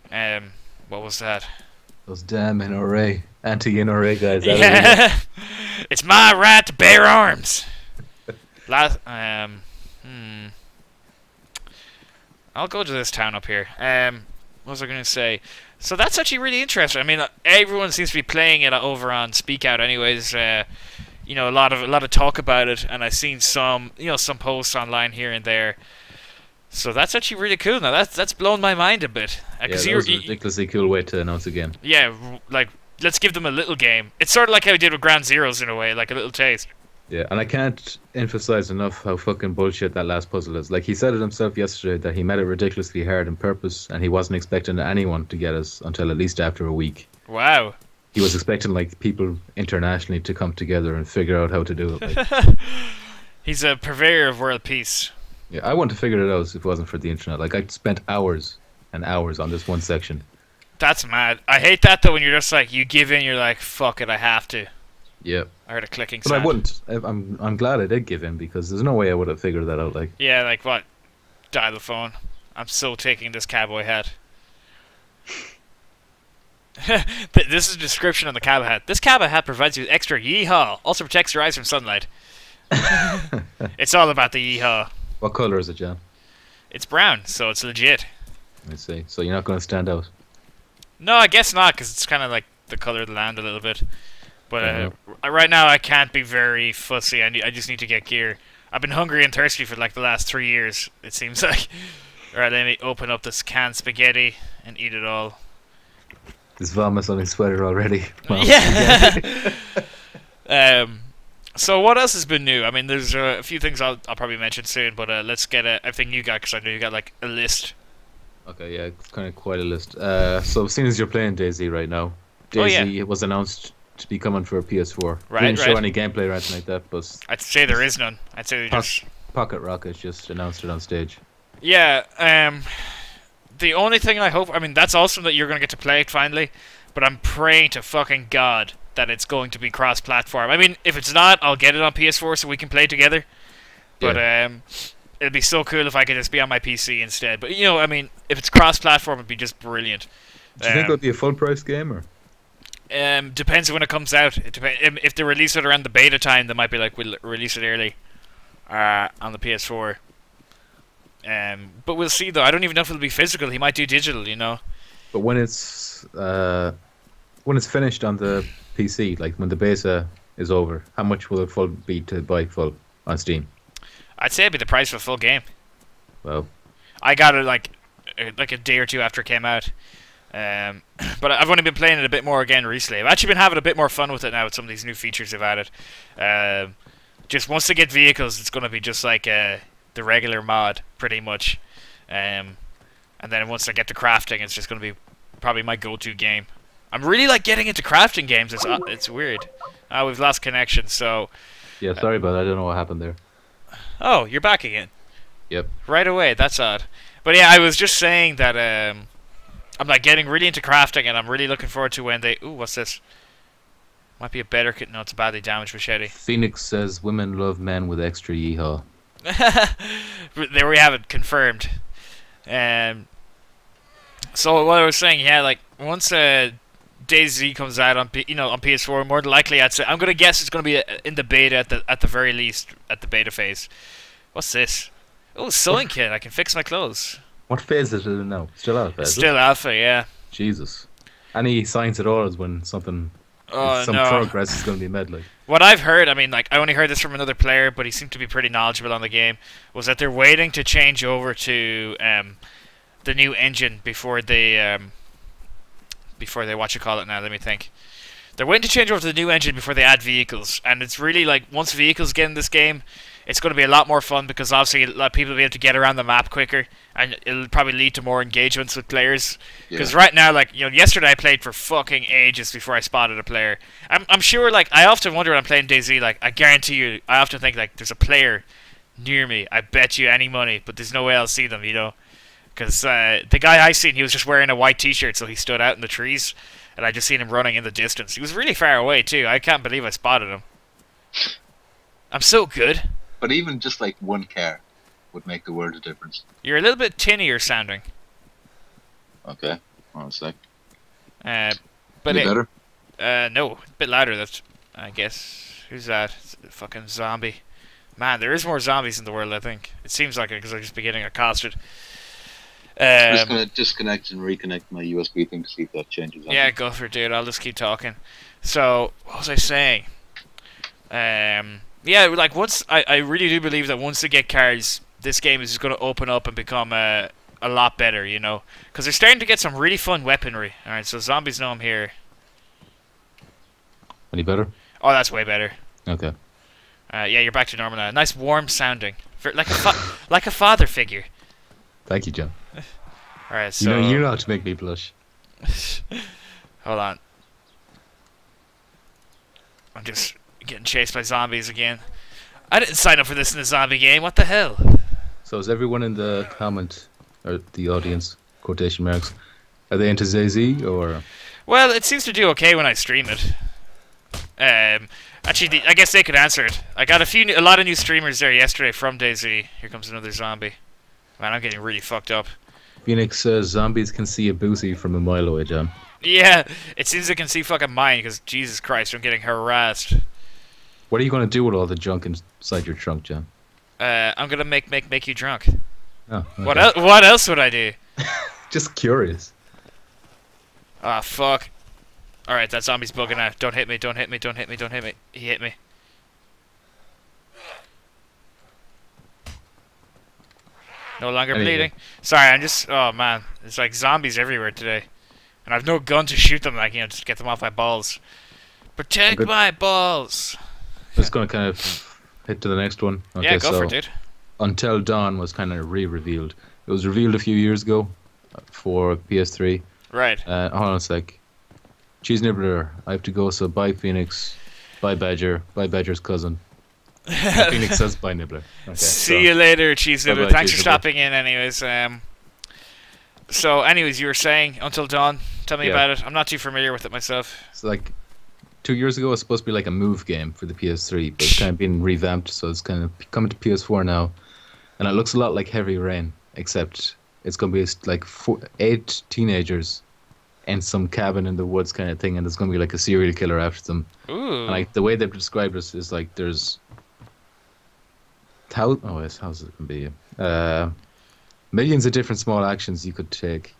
What was that? Those damn NRA, anti-NRA guys. Yeah, it's my right to bear arms. I'll go to this town up here. What was I gonna say? So that's actually really interesting. I mean, everyone seems to be playing it over on Speak Out, anyways. You know, a lot of talk about it, and I've seen some posts online here and there. So that's actually really cool. Now that's blown my mind a bit. Yeah, that was a ridiculously cool way to announce a game. Yeah, like let's give them a little game. It's sort of like how we did with Ground Zeroes in a way, like a little taste. Yeah, and I can't emphasize enough how fucking bullshit that last puzzle is. Like, he said it himself yesterday that he made it ridiculously hard on purpose, and he wasn't expecting anyone to get us until at least after a week. Wow. He was expecting, like, people internationally to come together and figure out how to do it. Like. He's a purveyor of world peace. Yeah, I wouldn't have figured it out if it wasn't for the internet. Like, I spent hours and hours on this one section. That's mad. I hate that, though, when you're just like, you give in, you're like, fuck it, I have to. Yeah. I heard a clicking but sound. I wouldn't. I'm glad I did give in, because there's no way I would have figured that out. Like. Yeah, like what? Dial the phone. I'm so taking this cowboy hat. This is a description on the cowboy hat. This cowboy hat provides you with extra yeehaw. Also protects your eyes from sunlight. It's all about the yeehaw. What color is it, John? It's brown, so it's legit. Let me see. So you're not going to stand out? No, I guess not, because it's kind of like the color of the land a little bit. But right now I can't be very fussy. I just need to get gear. I've been hungry and thirsty for like the last 3 years, it seems like. Alright, let me open up this canned spaghetti and eat it all. There's vomit on his sweater already. Well, yeah. So what else has been new? I mean, there's a few things I'll probably mention soon, but let's get everything you got, because I know you got like a list. Okay, yeah, it's kind of quite a list. So seeing as you're playing DayZ right now, DayZ was announced to be coming for a PS4. Right, didn't show any gameplay or anything like that, but I'd say there is none. I'd say they just Pocket Rocket just announced it on stage. Yeah. The only thing I hope, I mean, that's awesome that you're gonna get to play it finally, but I'm praying to fucking God that it's going to be cross-platform. I mean, if it's not, I'll get it on PS4 so we can play together. But it'd be so cool if I could just be on my PC instead. But you know, I mean, if it's cross-platform, it'd be just brilliant. Do you think it'll be a full-price game, or? Depends when it comes out. It if they release it around the beta time, they might be like, we'll release it early on the PS4. But we'll see, though. I don't even know if it'll be physical. He might do digital, you know. But when it's finished on the PC, like when the beta is over, how much will it be to buy full on Steam? I'd say it'd be the price of a full game. Well, I got it like a day or two after it came out. But I've only been playing it a bit more again recently. I've actually been having a bit more fun with it now with some of these new features they've added. Just once they get vehicles, it's going to be just like the regular mod, pretty much. And then once I get to crafting, it's just going to be probably my go-to game. I'm really like getting into crafting games. It's weird. We've lost connection, so... Yeah, sorry about that. I don't know what happened there. Oh, you're back again. Yep. Right away. That's odd. But yeah, I was just saying that I'm like getting really into crafting, and I'm really looking forward to when they... Ooh, what's this? Might be a better... No, it's a badly damaged machete. Phoenix says women love men with extra yeehaw. There we have it, confirmed. So what I was saying, yeah, like once DayZ comes out on on PS4, more than likely I'd say I'm gonna guess it's gonna be in the beta at the very least at the beta phase. What's this? Oh, sewing kit. I can fix my clothes. What phase is it in now? Still alpha. It's still alpha, yeah. Jesus. Any signs at all is when some progress is going to be made, like. What I've heard, I mean, like, I only heard this from another player, but he seemed to be pretty knowledgeable on the game, was that they're waiting to change over to the new engine before they what you call it now, let me think. They're waiting to change over to the new engine before they add vehicles, and it's really like, once vehicles get in this game, it's going to be a lot more fun, because obviously a lot of people will be able to get around the map quicker, and it'll probably lead to more engagements with players. Because right now, like, yesterday I played for fucking ages before I spotted a player. I'm sure, like, I often wonder when I'm playing DayZ, like, I guarantee you, I often think, like, there's a player near me, I bet you any money, but there's no way I'll see them, you know. Because the guy I seen, he was just wearing a white t-shirt, so he stood out in the trees, and I just seen him running in the distance. He was really far away, too. I can't believe I spotted him. I'm so good. But even just like one car would make the world of difference. You're a little bit tinnier sounding. Okay, one sec. But Any better? No, a bit louder, that's, I guess. Who's that? It's a fucking zombie. Man, there is more zombies in the world, I think. It seems like it, because I've just been getting accosted. I'm just going to disconnect and reconnect my USB thing to see if that changes. Yeah, go for it, dude. I'll just keep talking. So, what was I saying? Yeah, like, once, I really do believe that once they get cars, this game is just going to open up and become a lot better, you know? Because they're starting to get some really fun weaponry. Alright, so zombies know I'm here. Any better? Oh, that's way better. Okay. Yeah, you're back to normal now. Nice warm sounding. Like like a father figure. Thank you, John. Alright, so... You know how to make me blush. Hold on. I'm just getting chased by zombies again. I didn't sign up for this in a zombie game. What the hell? So is everyone in the comment, or the audience, quotation marks, are they into DayZ, or...? Well, it seems to do okay when I stream it. Actually, I guess they could answer it. I got a lot of new streamers there yesterday from DayZ. Here comes another zombie. Man, I'm getting really fucked up. Phoenix says zombies can see a booty from a mile away, John. Yeah, it seems they can see fucking mine, because Jesus Christ, I'm getting harassed. What are you going to do with all the junk inside your trunk, John? I'm gonna make you drunk. Oh, okay. What else would I do? Just curious. Ah, fuck. Alright, that zombie's bugging out. Don't hit me, don't hit me, don't hit me, don't hit me. He hit me. No longer bleeding. Sorry, I'm just... Oh, man. It's like zombies everywhere today. And I've no gun to shoot them, like, you know, just get them off my balls. Protect my balls! I'm just going to kind of hit to the next one. Okay, yeah, go for it, dude. Until Dawn was kind of re-revealed. It was revealed a few years ago for PS3. Right. Hold on a sec. Cheese Nibbler, I have to go, so bye Phoenix. Bye Badger. Bye Badger's cousin. Phoenix says bye Nibbler. Okay, See you later, Cheese Nibbler. Thanks for Cheese stopping in anyways. So anyways, you were saying Until Dawn. Tell me about it. I'm not too familiar with it myself. So like 2 years ago it was supposed to be like a move game for the PS3, but it's kind of been revamped, so it's kind of coming to PS4 now. And it looks a lot like Heavy Rain, except it's going to be like 8 teenagers in some cabin in the woods kind of thing, and there's going to be like a serial killer after them. Ooh. And like the way they've described this is like there's how's it going to be? Millions of different small actions you could take,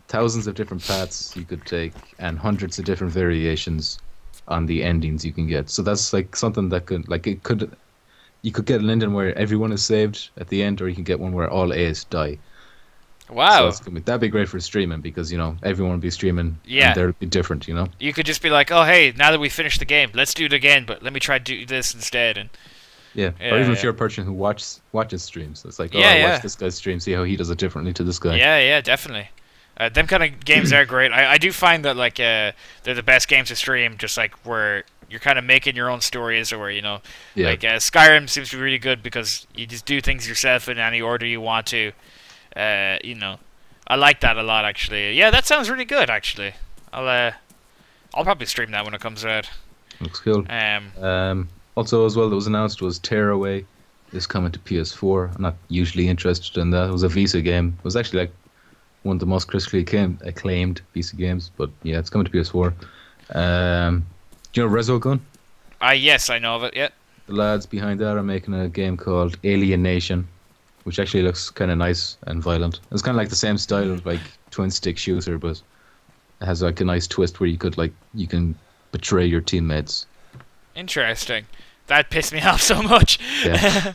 thousands of different paths you could take, and hundreds of different variations on the endings you can get. So that's like something that could you could get an ending where everyone is saved at the end, or you can get one where all 8 die. Wow. So that'd be great for streaming, because, you know, everyone would be streaming. Yeah. And they'd be different, you know? You could just be like, oh, hey, now that we finished the game, let's do it again, but let me try to do this instead. And yeah. Or even if you're a person who watches streams. It's like, I watch this guy's stream, see how he does it differently to this guy. Yeah, definitely. Them kind of games are great. I do find that, like, they're the best games to stream, just like where you're kind of making your own stories, or, you know, like Skyrim seems to be really good because you just do things yourself in any order you want to. You know, I like that a lot, actually. Yeah, that sounds really good, actually. I'll probably stream that when it comes out. Looks cool. Also, as well, that was announced was Tearaway is coming to PS4. I'm not usually interested in that. It was a Visa game. It was actually like one of the most critically acclaimed Visa games, but yeah, it's coming to PS4. Do you know Resogun? Yes, I know of it, yeah. The lads behind that are making a game called Alienation, which actually looks kind of nice and violent. It's kind of like the same style of like twin stick shooter, but it has like a nice twist where you can betray your teammates. Interesting. That pissed me off so much. Yeah.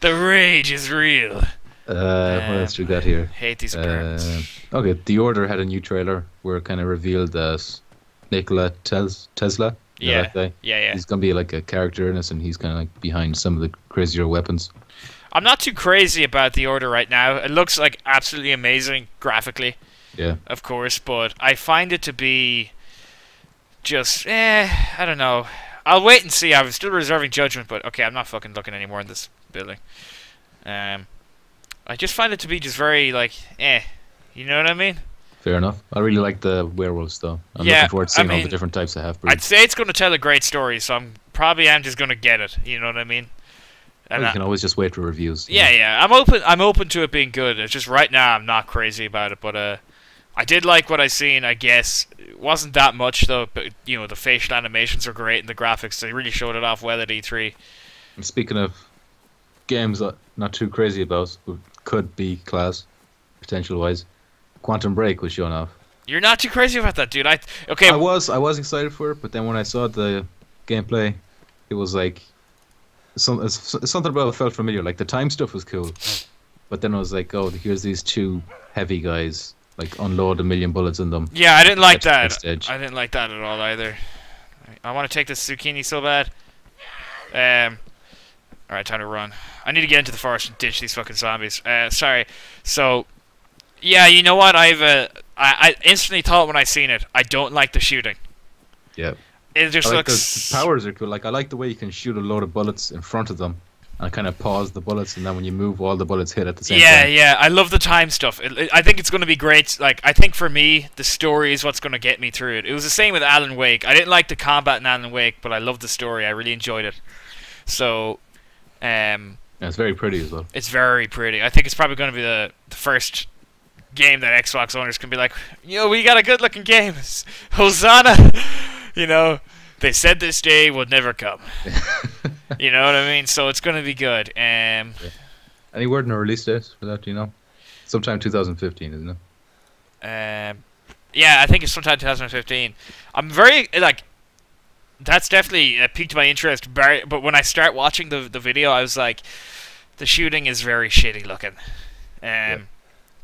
The rage is real. What else we got here? Hate these apartments. Okay, The Order had a new trailer where it kind of revealed that Nikola Tesla. Yeah. That guy, yeah. He's gonna be like a character in this, and he's kind of like behind some of the crazier weapons. I'm not too crazy about The Order right now. It looks like absolutely amazing graphically. Yeah. Of course, but I find it to be just, I don't know. I'll wait and see. I'm still reserving judgment, but okay, I'm not fucking looking anymore in this building. I just find it to be just very like, you know what I mean? Fair enough. I really like the werewolves though. I'm Yeah, looking forward to seeing I all mean, the different types of half-breeds. I'd say it's going to tell a great story, so I'm just going to get it. You know what I mean? And Well, you can always just wait for reviews. yeah, yeah. I'm open to it being good. It's just right now I'm not crazy about it, but I did like what I seen. I guess it wasn't that much though. But you know, the facial animations are great and the graphics. They really showed it off well at E3. And speaking of games that not too crazy about, but could be class, potential-wise, Quantum Break was shown off. You're not too crazy about that, dude. I was excited for it, but then when I saw the gameplay, it was like something about it felt familiar. Like the time stuff was cool, but then I was like, oh, here's these two heavy guys, like unload 1,000,000 bullets in them. Yeah, I didn't like that. Stage. I didn't like that at all either. I want to take this zucchini so bad. All right, time to run. I need to get into the forest and ditch these fucking zombies. Sorry. So, yeah, you know what? I instantly thought when I seen it, I don't like the shooting. Yeah. It just I like looks. the powers are cool. Like I like the way you can shoot a load of bullets in front of them, and kind of pause the bullets, and then when you move, all the bullets hit at the same time. Yeah. I love the time stuff. I think it's going to be great. Like, I think for me, the story is what's going to get me through it. It was the same with Alan Wake. I didn't like the combat in Alan Wake, but I loved the story. I really enjoyed it. So, Yeah, it's very pretty as well. it's very pretty. I think it's probably going to be the first game that Xbox owners can be like, yo, we got a good looking game. Hosanna! You know, they said this day would never come. You know what I mean? So it's going to be good. Any word on a release date for that? Do you know? Sometime 2015, isn't it? Yeah, I think it's sometime 2015. I'm very, like, that's definitely piqued my interest. But when I start watching the video, I was like, the shooting is very shitty looking.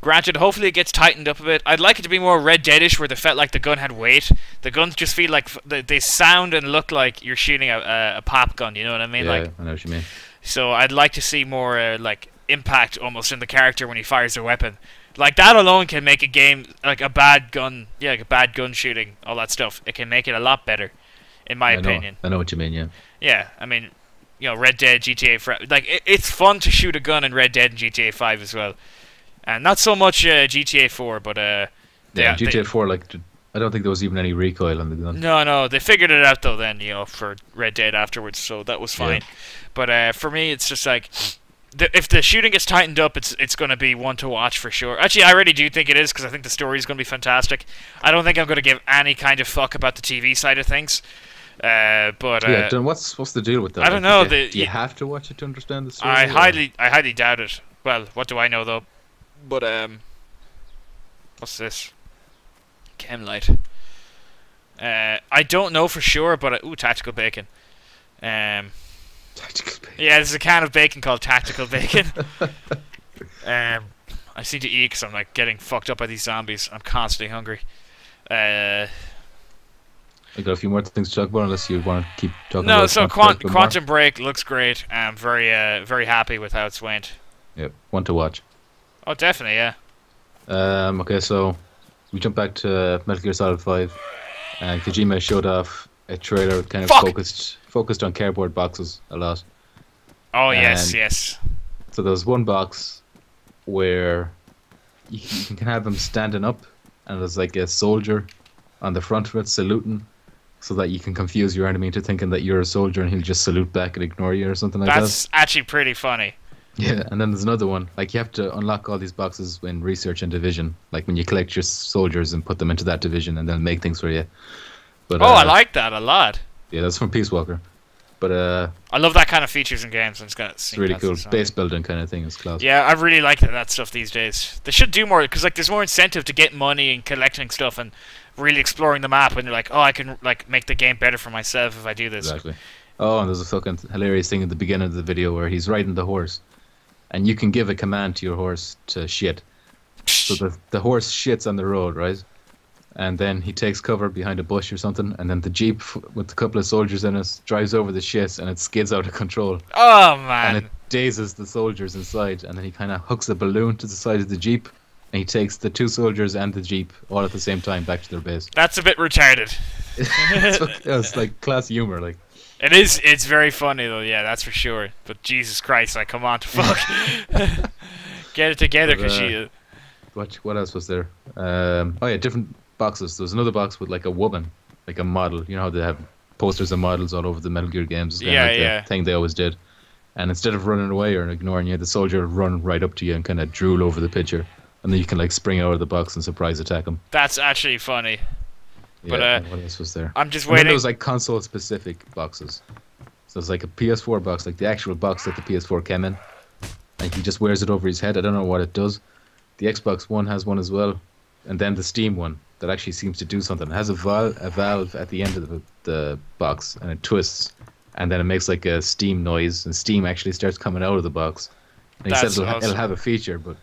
Granted, hopefully it gets tightened up a bit. I'd like it to be more Red Deadish, where they felt like the gun had weight. The guns just feel like they sound and look like you're shooting a pop gun. You know what I mean? Yeah, Like, I know what you mean. so I'd like to see more like impact almost in the character when he fires a weapon. Like that alone can make a game like a bad gun. Yeah, like a bad gun shooting, all that stuff. It can make it a lot better, in my opinion. I know what you mean. Yeah. Yeah, I mean, you know, Red Dead, GTA, like it's fun to shoot a gun in Red Dead and GTA 5 as well. And not so much GTA 4, but GTA 4, like, I don't think there was even any recoil on the gun. No, they figured it out though. Then you know, for Red Dead afterwards, so that was fine. Yeah. But for me, it's just like if the shooting gets tightened up, it's going to be one to watch for sure. Actually, I really do think it is because I think the story is going to be fantastic. I don't think I'm going to give any kind of fuck about the TV side of things. But yeah, then what's the deal with that? I don't know. Do you have to watch it to understand the story? I highly doubt it. Well, what do I know though? But what's this? Chemlight. I don't know for sure, but ooh, tactical bacon. Tactical bacon. Yeah, there's a can of bacon called tactical bacon. I seem to eat because I'm like getting fucked up by these zombies. I'm constantly hungry. I got a few more things to talk about, unless you want to keep talking. No, about so Quantum Break looks great. I'm very happy with how it's went. Yep, one to watch. Oh, definitely, yeah. Okay, so we jump back to Metal Gear Solid 5, and Kojima showed off a trailer kind of focused on cardboard boxes a lot. Oh, yes. So there's one box where you can have him standing up, and there's like a soldier on the front of it saluting, so that you can confuse your enemy into thinking that you're a soldier and he'll just salute back and ignore you or something like that. That's actually pretty funny. Yeah, and then there's another one. Like, you have to unlock all these boxes in Research and Division. Like, when you collect your soldiers and put them into that division, and then make things for you. But I like that a lot. Yeah, that's from Peace Walker. But I love that kind of features in games. It's really cool. Base building kind of thing is class. Yeah, I really like that stuff these days. They should do more, because like there's more incentive to get money and collecting stuff and really exploring the map. And you're like, oh, I can like make the game better for myself if I do this. Exactly. Oh, and there's a fucking hilarious thing at the beginning of the video where he's riding the horse. And you can give a command to your horse to shit. So the horse shits on the road, right? And then he takes cover behind a bush or something, and then the Jeep with a couple of soldiers in it drives over the shit, and it skids out of control. Oh, man. And it dazes the soldiers inside, and then he kind of hooks a balloon to the side of the Jeep, and he takes the two soldiers and the Jeep all at the same time back to their base. That's a bit retarded. It's like class humor, like. It is. It's very funny though. Yeah, that's for sure. But Jesus Christ, like, come on to fuck. Get it together, Kashia. What else was there? Oh yeah, different boxes. There was another box with like a woman, like a model. You know how they have posters of models all over the Metal Gear games. It's kinda like the thing they always did. And instead of running away or ignoring you, the soldier would run right up to you and kind of drool over the picture, and then you can like spring out of the box and surprise attack him. That's actually funny. Yeah, but what else was there? I'm just and waiting. Then there was like console-specific boxes. So it's like a PS4 box, like the actual box that the PS4 came in, and he just wears it over his head. I don't know what it does. The Xbox One has one as well, and then the Steam one that actually seems to do something. It has a valve at the end of the box, and it twists, and then it makes like a steam noise, and steam actually starts coming out of the box. And he says it'll have a feature, but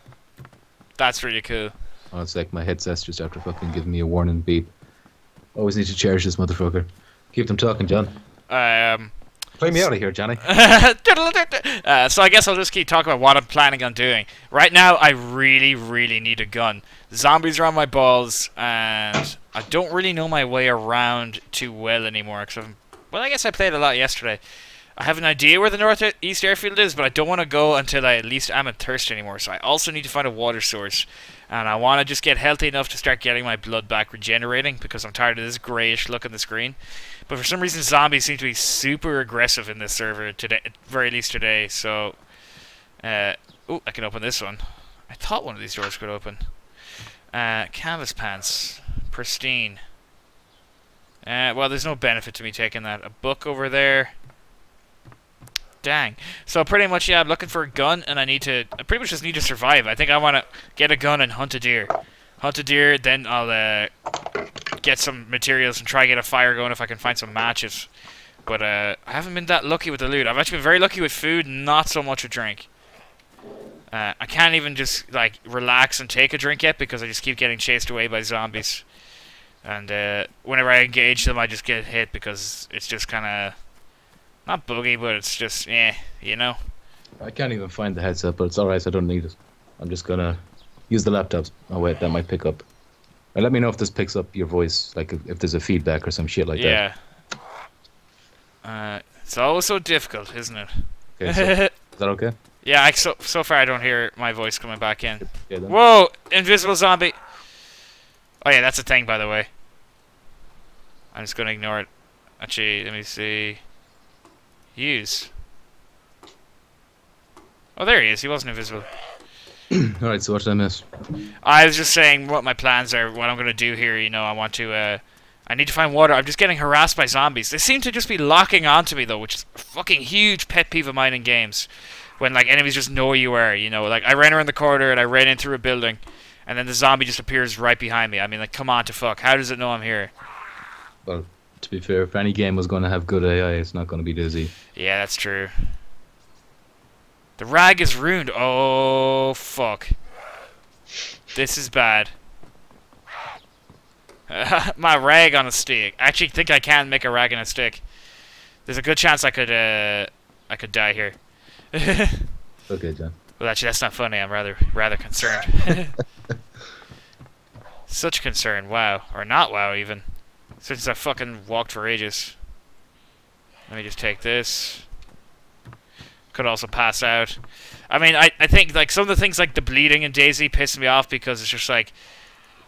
that's really cool. Oh, it's like my headset's just after fucking giving me a warning beep. Always need to cherish this motherfucker. Keep them talking, John. Play me out of here, Johnny. So I guess I'll just keep talking about what I'm planning on doing. Right now, I really, really need a gun. Zombies are on my balls, and I don't really know my way around too well anymore. Well, I guess I played a lot yesterday. I have an idea where the northeast airfield is, but I don't want to go until I at least am at thirst anymore. So I also need to find a water source. And I want to just get healthy enough to start getting my blood back regenerating, because I'm tired of this greyish look on the screen. But for some reason, zombies seem to be super aggressive in this server today, at very least today. So, oh, I can open this one. I thought one of these doors could open. Canvas pants, pristine. Well, there's no benefit to me taking that. A book over there. Dang. So pretty much, yeah, I'm looking for a gun, and I pretty much just need to survive. I think I want to get a gun and hunt a deer. Hunt a deer, then I'll get some materials and try to get a fire going if I can find some matches. But I haven't been that lucky with the loot. I've actually been very lucky with food, not so much with drink. I can't even just like relax and take a drink yet, because I just keep getting chased away by zombies. And whenever I engage them, I just get hit, because it's just kind of not boogie, but it's just, you know. I can't even find the headset, but it's alright, I don't need it. I'm just gonna use the laptops. Oh wait, that might pick up. And let me know if this picks up your voice, like if there's a feedback or some shit like that. Yeah. It's always so difficult, isn't it? Okay, so, is that okay? Yeah, so far I don't hear my voice coming back in. Yeah, Whoa! Invisible zombie! Oh yeah, that's a thing, by the way. I'm just gonna ignore it. Actually, let me see. Use. Oh, there he is. He wasn't invisible. Alright, so what did I miss? I was just saying what my plans are, what I'm going to do here. You know, I want to, I need to find water. I'm just getting harassed by zombies. They seem to just be locking onto me, though, which is a fucking huge pet peeve of mine in games. When, like, enemies just know where you are, you know. Like, I ran around the corner and I ran in through a building, and then the zombie just appears right behind me. I mean, like, come on to fuck. How does it know I'm here? Well, to be fair, if any game was going to have good AI, it's not going to be DayZ. Yeah, that's true. The rag is ruined. Oh, fuck. This is bad. My rag on a stick. I actually think I can make a rag on a stick. There's a good chance I could die here. Okay, John. Well, actually, that's not funny. I'm rather concerned. Such concern. Wow. Or not wow, even. Since I fucking walked for ages. Let me just take this. Could also pass out. I mean, I think, like, some of the things like the bleeding in DayZ piss me off, because it's just like,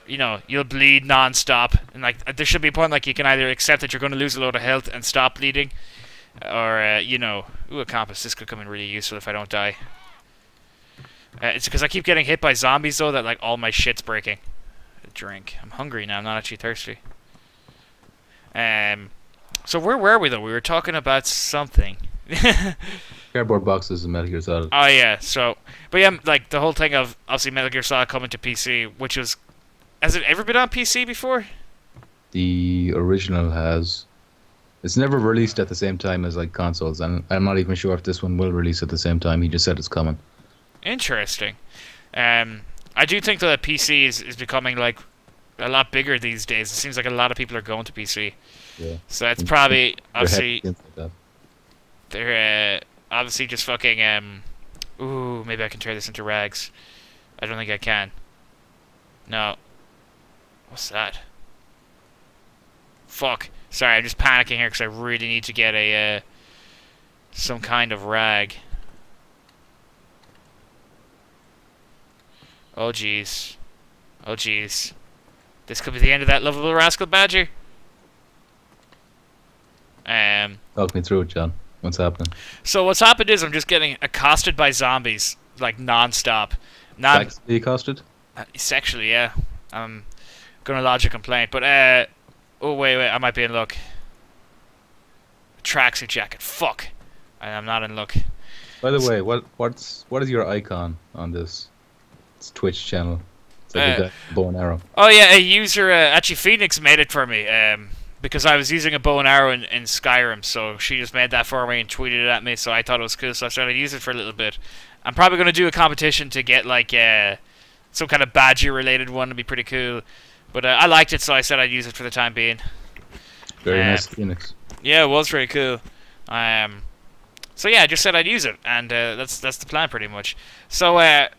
you know, you'll bleed non-stop. And, like, there should be a point, like, you can either accept that you're going to lose a load of health and stop bleeding. Or, you know... Ooh, a compass. This could come in really useful if I don't die. It's because I keep getting hit by zombies, though, that, like, all my shit's breaking. A drink. I'm hungry now. I'm not actually thirsty. So where were we, though? We were talking about something. Cardboard boxes and Metal Gear Solid. Oh, yeah. So... But, yeah, like, the whole thing of, obviously, Metal Gear Solid coming to PC, which was... Has it ever been on PC before? The original has... It's never released at the same time as, like, consoles, and I'm not even sure if this one will release at the same time. He just said it's coming. Interesting. I do think that PC is becoming, like, a lot bigger these days. It seems like a lot of people are going to PC. Yeah. So that's probably, obviously... Like They're, obviously just fucking, Ooh, maybe I can turn this into rags. I don't think I can. No. What's that? Fuck. Sorry, I'm just panicking here because I really need to get a some kind of rag. Oh jeez. Oh jeez. This could be the end of that lovable rascal badger. Talk me through it, John. What's happening? So what's happened is I'm just getting accosted by zombies like non-stop. Now Sexually accosted? Sexually, yeah. I'm gonna lodge a complaint, but oh wait, I might be in luck. Tracksuit jacket. Fuck. I'm not in luck. By the way, what is your icon on this Twitch channel? It's like a bow and arrow. Oh yeah, a user actually Phoenix made it for me. Because I was using a bow and arrow in Skyrim, so she just made that for me and tweeted it at me, so I thought it was cool, so I started using it for a little bit. I'm probably going to do a competition to get, like, some kind of badger-related one. It'd be pretty cool. But I liked it, so I said I'd use it for the time being. Very nice, Phoenix. Yeah, it was very cool. So yeah, I just said I'd use it, and that's the plan, pretty much. So, I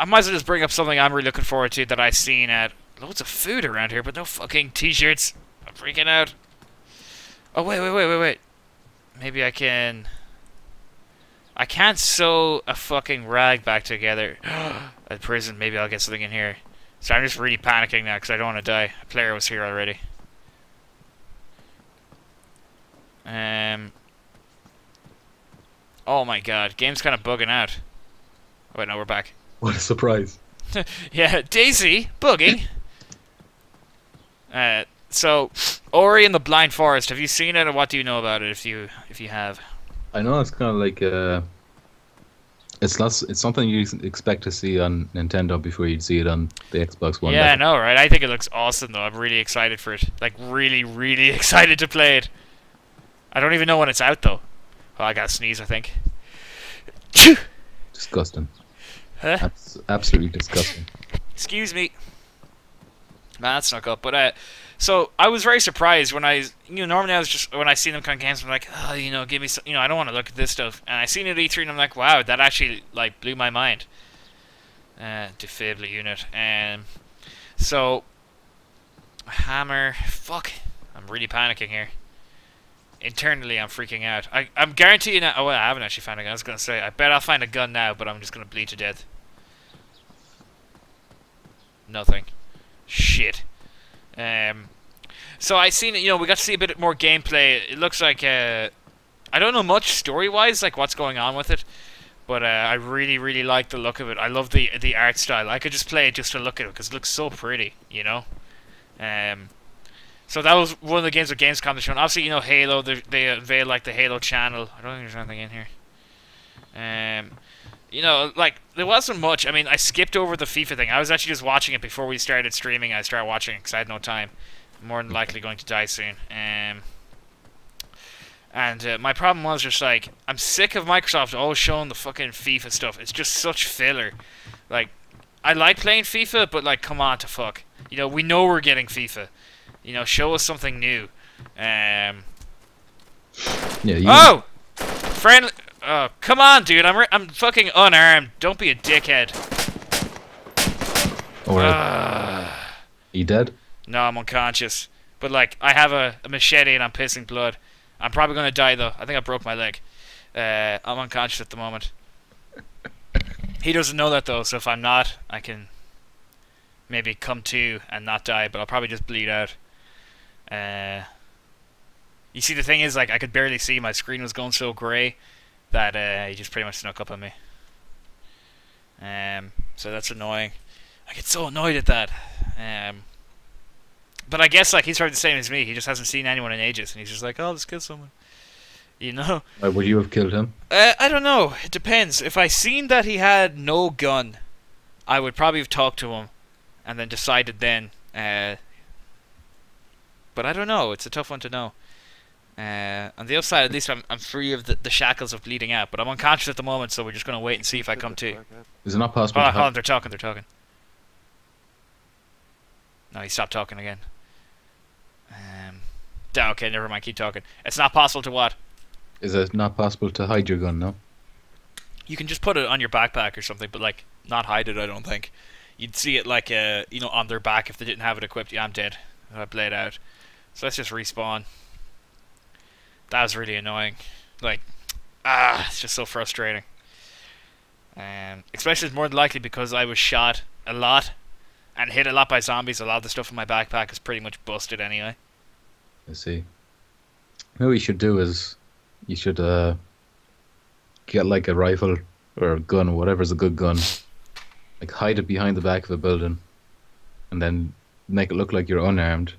might as well just bring up something I'm really looking forward to that I've seen at... Loads of food around here, but no fucking t-shirts. I'm freaking out. Oh, wait. Maybe I can... I can't sew a fucking rag back together. At prison, maybe I'll get something in here. So I'm just really panicking now because I don't want to die. A player was here already. Oh my god, game's kind of bugging out. Oh, wait, no, we're back. What a surprise. Yeah, DayZ, bugging. So, Ori and the Blind Forest, have you seen it, or what do you know about it if you have? I know it's kind of like it's something you expect to see on Nintendo before you'd see it on the Xbox One. Yeah, I know, right? I think it looks awesome though. I'm really excited for it. Like really, really excited to play it. I don't even know when it's out though. Oh, I gotta sneeze, I think. Disgusting. Huh? Absolutely disgusting. Excuse me. Man, that snuck up. But so I was very surprised when normally I was just when I see them kind of games, I'm like, oh, give me some, I don't want to look at this stuff. And I seen it at E3 and I'm like, wow, that actually like blew my mind. Defibrillator unit. So hammer. Fuck. I'm really panicking here. Internally, I'm freaking out. I'm guaranteeing that. Oh, well, I haven't actually found a gun. I was gonna say, I bet I'll find a gun now, but I'm just gonna bleed to death. Nothing. Shit. So I seen it. We got to see a bit more gameplay. It looks like I don't know much story-wise, like what's going on with it, but I really, really like the look of it. I love the art style. I could just play it just to look at it because it looks so pretty, So that was one of the games with Gamescom they're showing. Obviously, Halo. They unveiled like the Halo channel. I don't think there's anything in here. Like there wasn't much. I mean, I skipped over the FIFA thing. I was actually just watching it before we started streaming. I started watching it because I had no time. I'm more than likely going to die soon. And my problem was just like I'm sick of Microsoft always showing the fucking FIFA stuff. It's just such filler. Like I like playing FIFA, but like come on to fuck. We know we're getting FIFA. Show us something new. Yeah. Oh, friend. Oh, come on, dude. I'm fucking unarmed. Don't be a dickhead. Are you dead? No, I'm unconscious. But like, I have a machete and I'm pissing blood. I'm probably gonna die though. I think I broke my leg. I'm unconscious at the moment. He doesn't know that though. So if I'm not, I can maybe come to and not die. But I'll probably just bleed out. You see, the thing is, like, I could barely see. My screen was going so grey that he just pretty much snuck up on me. So that's annoying. I get so annoyed at that. But I guess like he's probably the same as me. He just hasn't seen anyone in ages, and he's just like, "Oh, let's kill someone." Why would you have killed him? I don't know. It depends. If I seen that he had no gun, I would probably have talked to him, and then decided then. But I don't know. It's a tough one to know. On the upside, at least I'm free of the shackles of bleeding out. But I'm unconscious at the moment, so we're just gonna wait and see if I come to. Is it not possible? Hold on, they're talking. No, he stopped talking again. Okay, never mind. Keep talking. It's not possible to what? Is it not possible to hide your gun? No. You can just put it on your backpack or something, but like not hide it. I don't think. You'd see it like on their back if they didn't have it equipped. Yeah, I'm dead. I blade out. So let's just respawn. That was really annoying. Like, it's just so frustrating. Especially more than likely because I was shot a lot and hit a lot by zombies. A lot of the stuff in my backpack is pretty much busted anyway. I see. What you should do is you should get like a rifle or a gun, whatever's a good gun, like hide it behind the back of a building, and then make it look like you're unarmed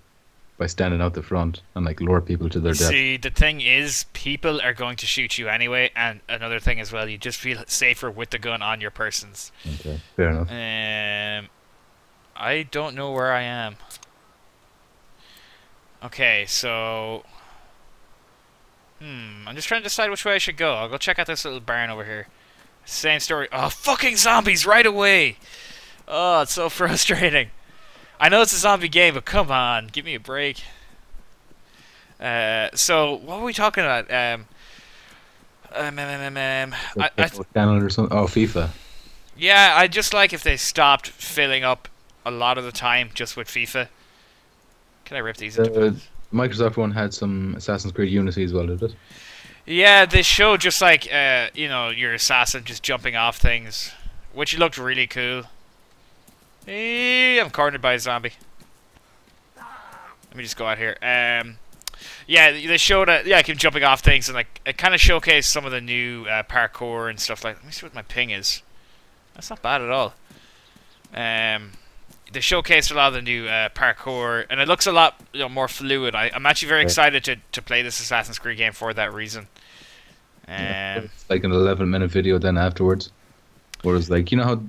by standing out the front and like lure people to their death. See, the thing is, people are going to shoot you anyway, and another thing as well, you just feel safer with the gun on your persons. Okay, fair enough. I don't know where I am. Okay, so... I'm just trying to decide which way I should go. I'll go check out this little barn over here. Same story. Oh, fucking zombies right away! Oh, it's so frustrating. I know it's a zombie game, but come on, give me a break. So, what were we talking about? Channel or something? Oh, FIFA. Yeah, I just like if they stopped filling up a lot of the time just with FIFA. Can I rip these into Microsoft one had some Assassin's Creed Unity as well, did it? Yeah, they showed just like, you know, your assassin just jumping off things, which looked really cool. Hey, I'm cornered by a zombie. Let me just go out here. Yeah, they showed I keep jumping off things, and like it kind of showcased some of the new parkour and stuff like. Let me see what my ping is. That's not bad at all. They showcased a lot of the new parkour, and it looks a lot more fluid. I'm actually very excited to play this Assassin's Creed game for that reason. It's like an 11-minute video then afterwards. Whereas, like, you know how,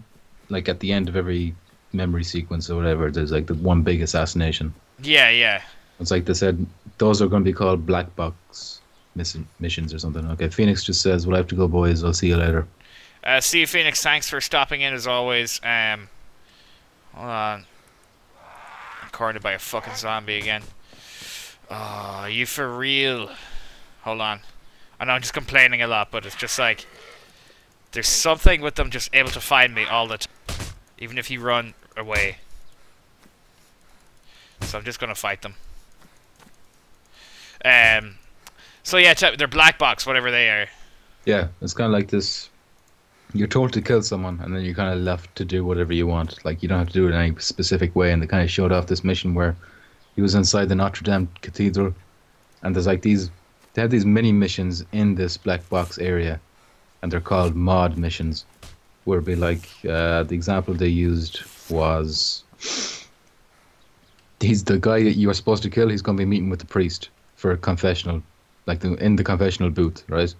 like, at the end of every memory sequence or whatever, there's like the one big assassination. Yeah. It's like they said, those are going to be called black box missions or something. Okay, Phoenix just says, "We'll have to go, boys. I'll see you later." See you, Phoenix. Thanks for stopping in as always. Hold on. I'm cornered by a fucking zombie again. Oh, are you for real? Hold on. I know I'm just complaining a lot, but it's just like there's something with them just able to find me all the time, even if you run away. So I'm just gonna fight them. So yeah, they're black box, whatever they are. Yeah, it's kind of like this. You're told to kill someone, and then you're kind of left to do whatever you want. Like, you don't have to do it in any specific way. And they kind of showed off this mission where he was inside the Notre Dame Cathedral, and there's like these. They have these mini missions in this black box area, and they're called mod missions. Where it'd be like the example they used was he's the guy that you are supposed to kill. He's going to be meeting with the priest for a confessional, like in the confessional booth, right?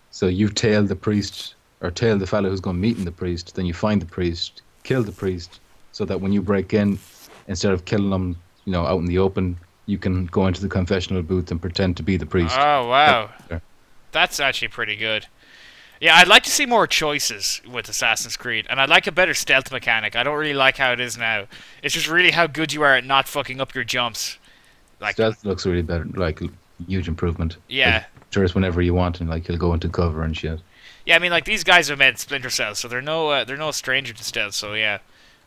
So you tail the priest. Or tail the fellow who's going to meet in the priest, then you find the priest, kill the priest, so that when you break in, instead of killing them, you know, out in the open, you can go into the confessional booth and pretend to be the priest. Oh, wow. That's actually pretty good. Yeah, I'd like to see more choices with Assassin's Creed, and I'd like a better stealth mechanic. I don't really like how it is now. It's just really how good you are at not fucking up your jumps. Like, stealth looks really better, like, huge improvement. Yeah. Like, just whenever you want, and like, you'll go into cover and shit. Yeah, I mean, like, these guys have made Splinter Cell, so they're no stranger to stealth. So yeah,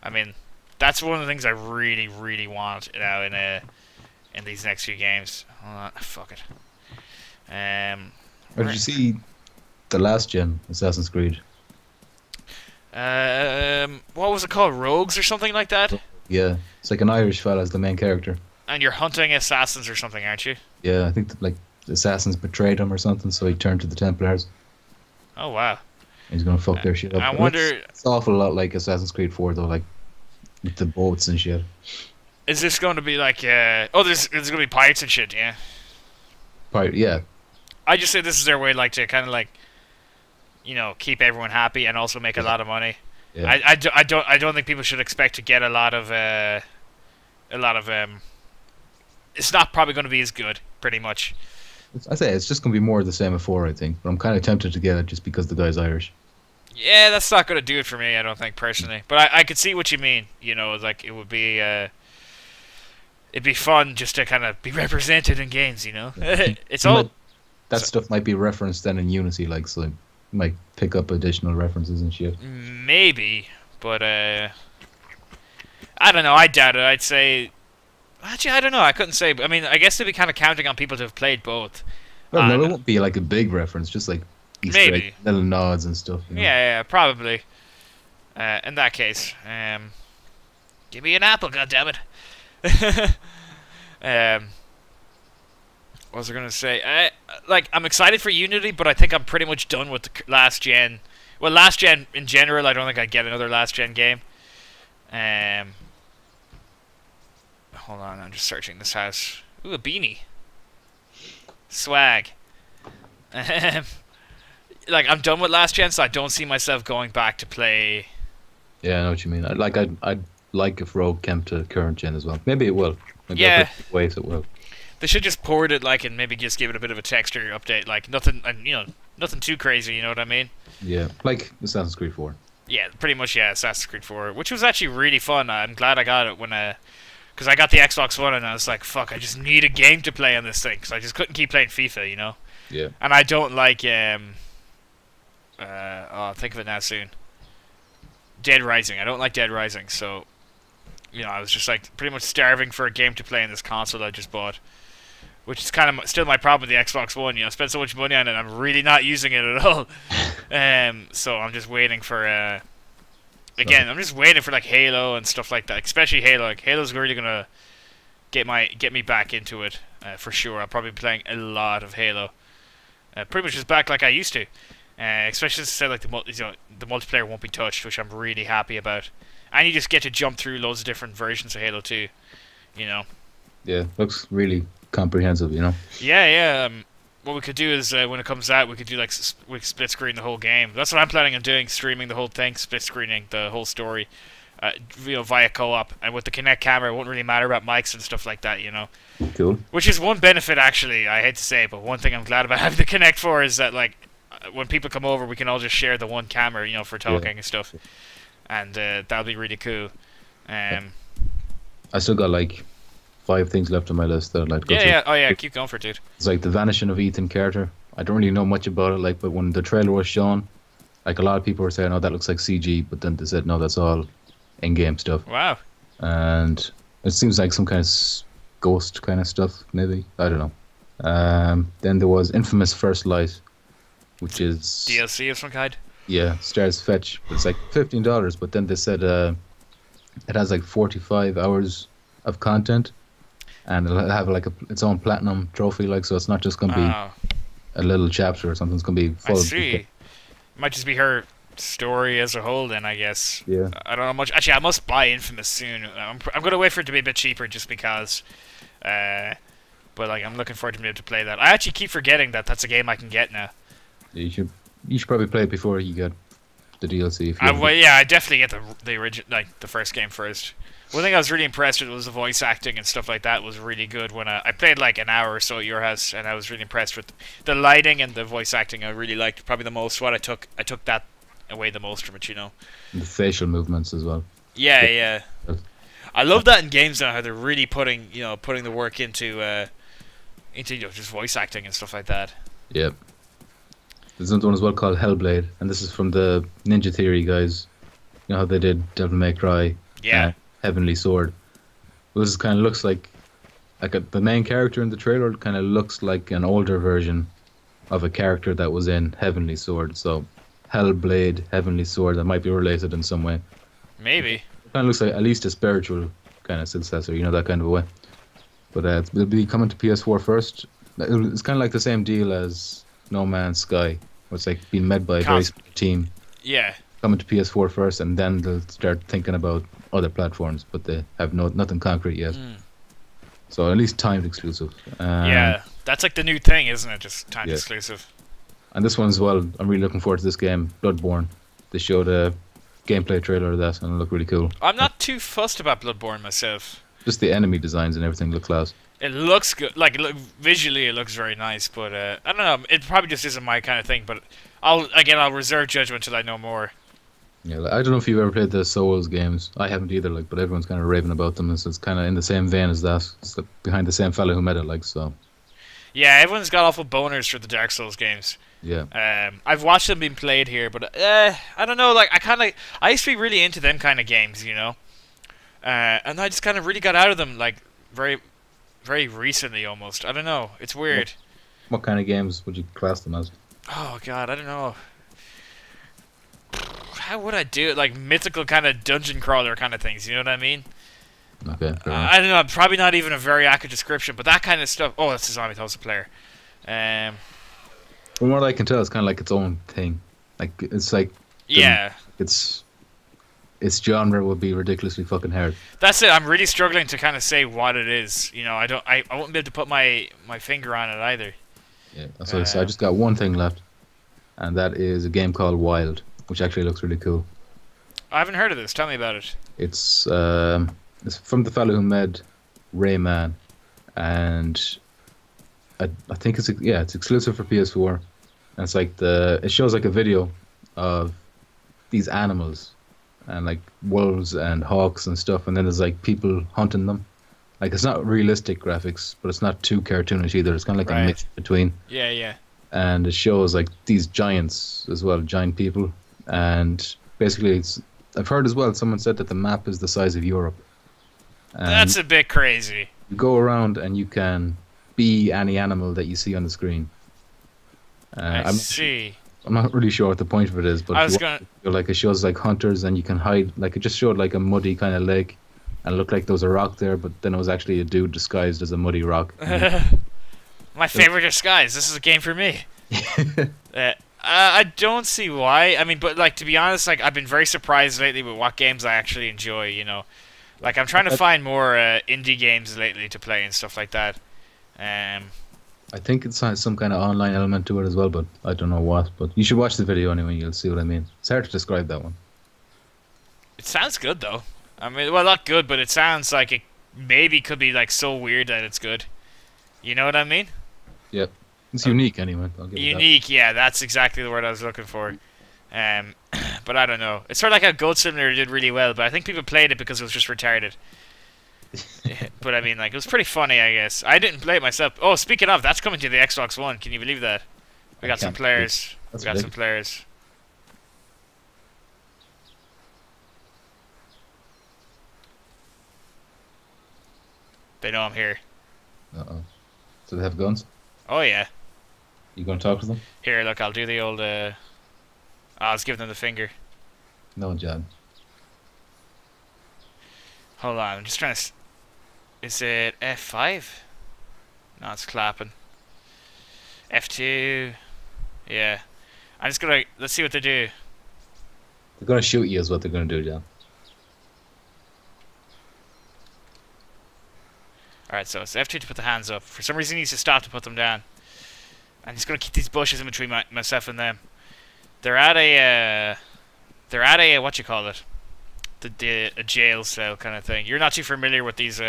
I mean, that's one of the things I really, really want now in these next few games. Hold on, fuck it. Or did you see the last gen Assassin's Creed? What was it called? Rogues or something like that? Yeah, it's like an Irish fella as the main character. And you're hunting assassins or something, aren't you? Yeah, I think that, like, the assassins betrayed him or something, so he turned to the Templars. Oh, wow. He's gonna fuck their shit up. I wonder... It's awful lot like Assassin's Creed 4, though, like, with the boats and shit. Is this going to be like... there's going to be pirates and shit, yeah? Pirate, yeah. I just say this is their way, like, to kind of, like, you know, keep everyone happy and also make a lot of money. Yeah. I don't think people should expect to get a lot of... It's not probably going to be as good, pretty much. I say it's just going to be more of the same as 4, I think. But I'm kind of tempted to get it just because the guy's Irish. Yeah, that's not going to do it for me, I don't think, personally. But I could see what you mean. You know, like, it would be... it'd be fun just to kind of be represented in games, you know? It's all... That stuff might be referenced then in Unity, like, so you might pick up additional references and shit. Maybe, but, I don't know, I doubt it. I'd say... Actually, I don't know. I couldn't say. I mean, I guess they'd be kind of counting on people to have played both. Well, no, it won't be like a big reference, just like Easter egg, little nods and stuff. You know? Yeah, probably. In that case, give me an apple, goddammit. What was I gonna say? I'm excited for Unity, but I think I'm pretty much done with the last gen. Well, last gen in general, I don't think I'd get another last gen game. Hold on, I'm just searching this house. Ooh, a beanie. Swag. Like, I'm done with last gen, so I don't see myself going back to play. Yeah, I know what you mean. I'd like if Rogue came to current gen as well. Maybe it will. Maybe yeah. Wait, it will. They should just port it, like, and maybe just give it a bit of a texture update, like nothing, and nothing too crazy. You know what I mean? Yeah, like Assassin's Creed 4. Yeah, pretty much. Yeah, Assassin's Creed 4, which was actually really fun. I'm glad I got it when because I got the Xbox One and I was like, fuck, I just need a game to play on this thing, because I just couldn't keep playing FIFA, you know? Yeah. And I don't like, I'll think of it now soon. Dead Rising. I don't like Dead Rising, so, I was just like pretty much starving for a game to play on this console I just bought. Which is kind of still my problem with the Xbox One, I spent so much money on it, I'm really not using it at all. So I'm just waiting for, again, I'm just waiting for like Halo and stuff like that, especially Halo. Like, Halo's really gonna get me back into it, for sure. I'll probably be playing a lot of Halo. Pretty much just back like I used to. Especially since I said like the multiplayer won't be touched, which I'm really happy about. And you just get to jump through loads of different versions of Halo 2, Yeah, looks really comprehensive, Yeah. What we could do is when it comes out, we could do like we could split screen the whole game. That's what I'm planning on doing, streaming the whole thing, split screening the whole story, via co-op. And with the Kinect camera, it won't really matter about mics and stuff like that, Cool. Which is one benefit, actually. I hate to say it, but one thing I'm glad about having the Kinect for is that like when people come over, we can all just share the one camera, for talking and stuff. And that'll be really cool. I still got like 5 things left on my list that I'd like to go through. Yeah. Oh yeah, keep going for it, dude. It's like the vanishing of Ethan Carter. I don't really know much about it, like, but when the trailer was shown, like a lot of people were saying, "Oh, that looks like CG," but then they said, "No, that's all in-game stuff." Wow. And it seems like some kind of ghost kind of stuff, maybe. I don't know. Then there was Infamous First Light, which is DLC of some kind. Yeah, Stars Fetch. It's like $15, but then they said it has like 45 hours of content, and it'll have like its own platinum trophy, like, so it's not just gonna be a little chapter or something. It's gonna be full. I see. It might just be her story as a whole, then, I guess. Yeah. I don't know much. Actually, I must buy Infamous soon. I'm gonna wait for it to be a bit cheaper, just because. But like, I'm looking forward to being able to play that. I actually keep forgetting that that's a game I can get now. You should probably play it before you get the DLC. If you yeah, I definitely get the original, like the first game first. One thing I was really impressed with was the voice acting and stuff like that was really good. When I played like an hour or so at your house, and I was really impressed with the lighting and the voice acting. I really liked probably the most. What I took that away the most from it, And the facial movements as well. Yeah. I love that in games now, how they're really putting the work into just voice acting and stuff like that. Yep. There's another one as well called Hellblade, and this is from the Ninja Theory guys. You know how they did Devil May Cry, Heavenly Sword. Well, this kind of looks like the main character in the trailer kind of looks like an older version of a character that was in Heavenly Sword. So Hellblade, Heavenly Sword, that might be related in some way. Maybe. It kind of looks like at least a spiritual kind of successor, that kind of a way. But it'll be coming to PS4 first. It's kind of like the same deal as No Man's Sky, where it's like being made by a very small team. Yeah. Coming to PS4 first, and then they'll start thinking about other platforms, but they have nothing concrete yet. So at least timed exclusive. Yeah, that's like the new thing, isn't it? Just timed exclusive. And this one as well, I'm really looking forward to this game, Bloodborne. They showed a gameplay trailer of that, and it looked really cool. I'm not too fussed about Bloodborne myself. Just the enemy designs and everything look class. It looks good. Like, visually, it looks very nice. But I don't know. It probably just isn't my kind of thing. But I'll reserve judgment till I know more. Yeah, I don't know if you've ever played the Souls games. I haven't either. But everyone's kind of raving about them. It's kind of in the same vein as that. It's behind the same fella who made it. So. Yeah, everyone's got awful boners for the Dark Souls games. Yeah. I've watched them being played here, but I don't know. Like, I used to be really into them kind of games, and I just kind of really got out of them, like very, very recently almost. I don't know. It's weird. What kind of games would you class them as? Oh god, I don't know. How would I do it? Like mythical kind of dungeon crawler kind of things, you know what I mean? Okay. I don't know, probably not even a very accurate description, but that kind of stuff. Oh, that's a zombie house player. From what I can tell, it's kind of like its own thing. Like it's like yeah, its genre would be ridiculously fucking hard. that's it. I'm really struggling to kind of say what it is. You know, I won't be able to put my finger on it either. Yeah. So I just got one thing left, and that is a game called Wild, which actually looks really cool. I haven't heard of this. Tell me about it. It's from the fellow who made Rayman, and I think it's exclusive for PS4. And it's like it shows like a video of these animals and like wolves and hawks and stuff, and then there's like people hunting them. Like it's not realistic graphics, but it's not too cartoonish either. It's kind of like a mix between. Yeah, yeah. And it shows like these giants as well, giant people, and basically I've heard as well. Someone said that the map is the size of Europe. And that's a bit crazy. you go around and you can be any animal that you see on the screen. I see. I'm not really sure what the point of it is, but it shows like hunters and you can hide. Like it just showed like a muddy kind of lake, and it looked like there was a rock there, but then it was actually a dude disguised as a muddy rock. My favorite disguise. This is a game for me. I don't see why. I mean, but like to be honest, like I've been very surprised lately with what games I actually enjoy. You know, like I'm trying to find more indie games lately to play and stuff like that. I think it has some kind of online element to it as well, but I don't know what. But you should watch the video anyway, you'll see what I mean. It's hard to describe that one. It sounds good though. I mean, well, not good, but it sounds like it maybe could be like so weird that it's good. You know what I mean? Yep. It's unique anyway. I'll give unique, yeah, that's exactly the word I was looking for. But I don't know. It's sort of like how Goat Simulator did really well, but I think people played it because it was just retarded. But I mean, like, it was pretty funny, I guess. I didn't play it myself. Oh, speaking of, that's coming to the Xbox One. Can you believe that? We got some players. Some players. They know I'm here. Uh-oh. So they have guns? Oh, yeah. You gonna talk to them? Here, look, I'll do the old, I'll just give them the finger. No, John. Hold on, I'm just trying to... Is it F5? No, it's clapping. F2. Yeah. I'm just gonna... Let's see what they do. They're gonna shoot you is what they're gonna do, John. Alright, so it's F2 to put the hands up. For some reason he needs to stop to put them down. I'm just gonna keep these bushes in between myself and them. They're at a... what you call it? A jail cell kind of thing. You're not too familiar with these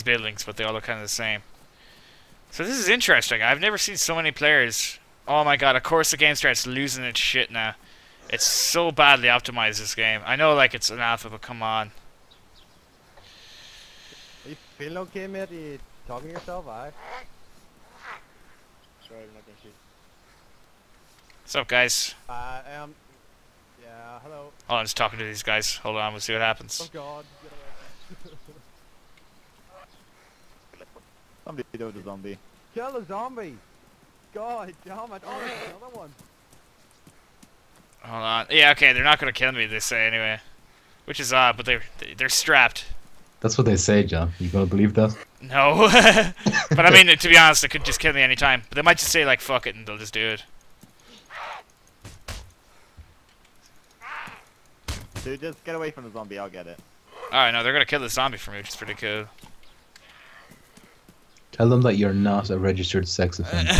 buildings, but they all look kind of the same. So this is interesting. I've never seen so many players. Oh my god, of course the game starts losing its shit now. It's so badly optimized, this game. I know like it's an alpha, but come on. Are you feeling okay, mate? Are you talking to yourself? Aye. Sorry, I'm not gonna shoot. What's up, guys? Yeah, hello. Oh, I'm just talking to these guys. Hold on, we'll see what happens. Oh god, get away. Somebody do the zombie. Kill the zombie! God damn it, oh, there's another one. Hold on. Yeah, okay, they're not gonna kill me, they say anyway. Which is odd, but they're strapped. That's what they say, John. You gonna believe that? No. But I mean, to be honest, they could just kill me anytime. But they might just say like, fuck it, and they'll just do it. Dude, just get away from the zombie, I'll get it. Alright, no, they're gonna kill the zombie for me, which is pretty cool. Tell them that you're not a registered sex offender.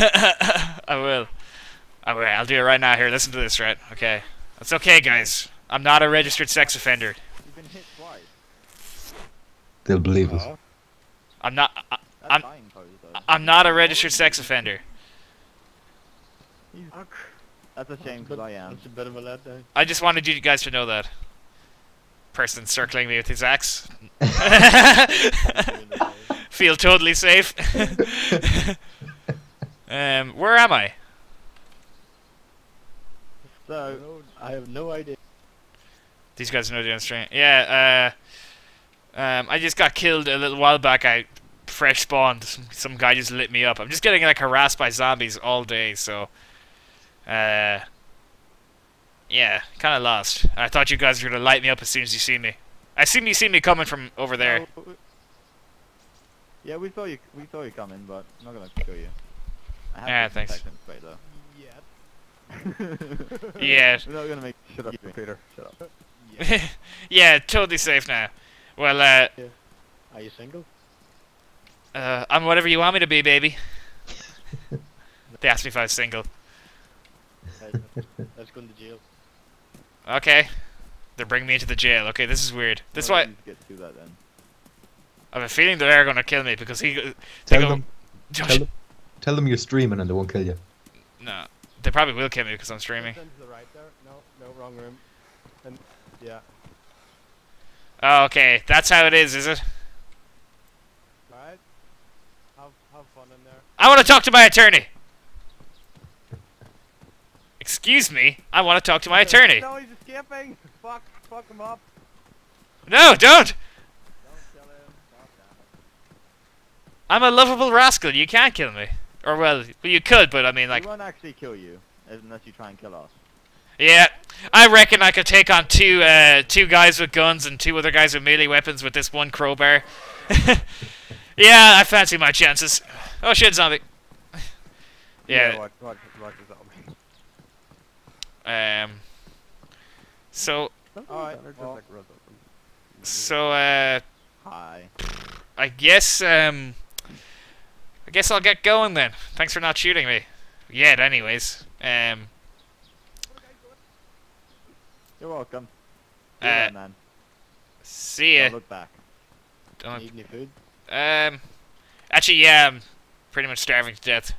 I will. I'll do it right now. Here, listen to this, right? Okay. That's okay, guys. I'm not a registered sex offender. You've been hit twice. They'll believe us. I'm not... I'm not a registered sex offender. That's a shame, because I am. That's a bit of a letdown. I just wanted you guys to know that. Person circling me with his axe. Feel totally safe. Where am I? So, I have no idea. These guys know doing stream. Yeah, I just got killed a little while back. I fresh spawned. Some guy just lit me up. I'm just getting like harassed by zombies all day, so yeah, kind of lost. I thought you guys were gonna light me up as soon as you see me. I see me coming from over there. Yeah, we saw you coming, but I'm not gonna kill you. I have Yeah, to thanks. protect him straight though. Yeah. We're not gonna make shut up, Peter. Shut up. Yeah, totally safe now. Well, Are you single? I'm whatever you want me to be, baby. They asked me if I was single. Right, let's go to jail. Okay. They're bringing me into the jail. Okay, this is weird. This is why Get to that then. I have a feeling they're gonna kill me because Tell them you're streaming and they won't kill you. No, they probably will kill me because I'm streaming. Turn to the right there. No, wrong room. And yeah. Oh, okay, that's how it is it? Alright. Have fun in there. I want to talk to my attorney. Excuse me, I want to talk to my attorney. No, he's escaping. Fuck him up. No, don't. Don't kill him. Fuck that. I'm a lovable rascal. You can't kill me. Or well, you could, but I mean, like, We won't actually kill you unless you try and kill us. yeah, I reckon I could take on two guys with guns and 2 other guys with melee weapons with this one crowbar. Yeah, I fancy my chances. Oh shit, zombie. Yeah. What is that? So, Alright. Hi. I guess I'll get going then. Thanks for not shooting me. Yet, anyways. You're welcome. Do Uh, that, man. See ya. Don't look back. Don't. Need any food? Actually, yeah, I'm pretty much starving to death.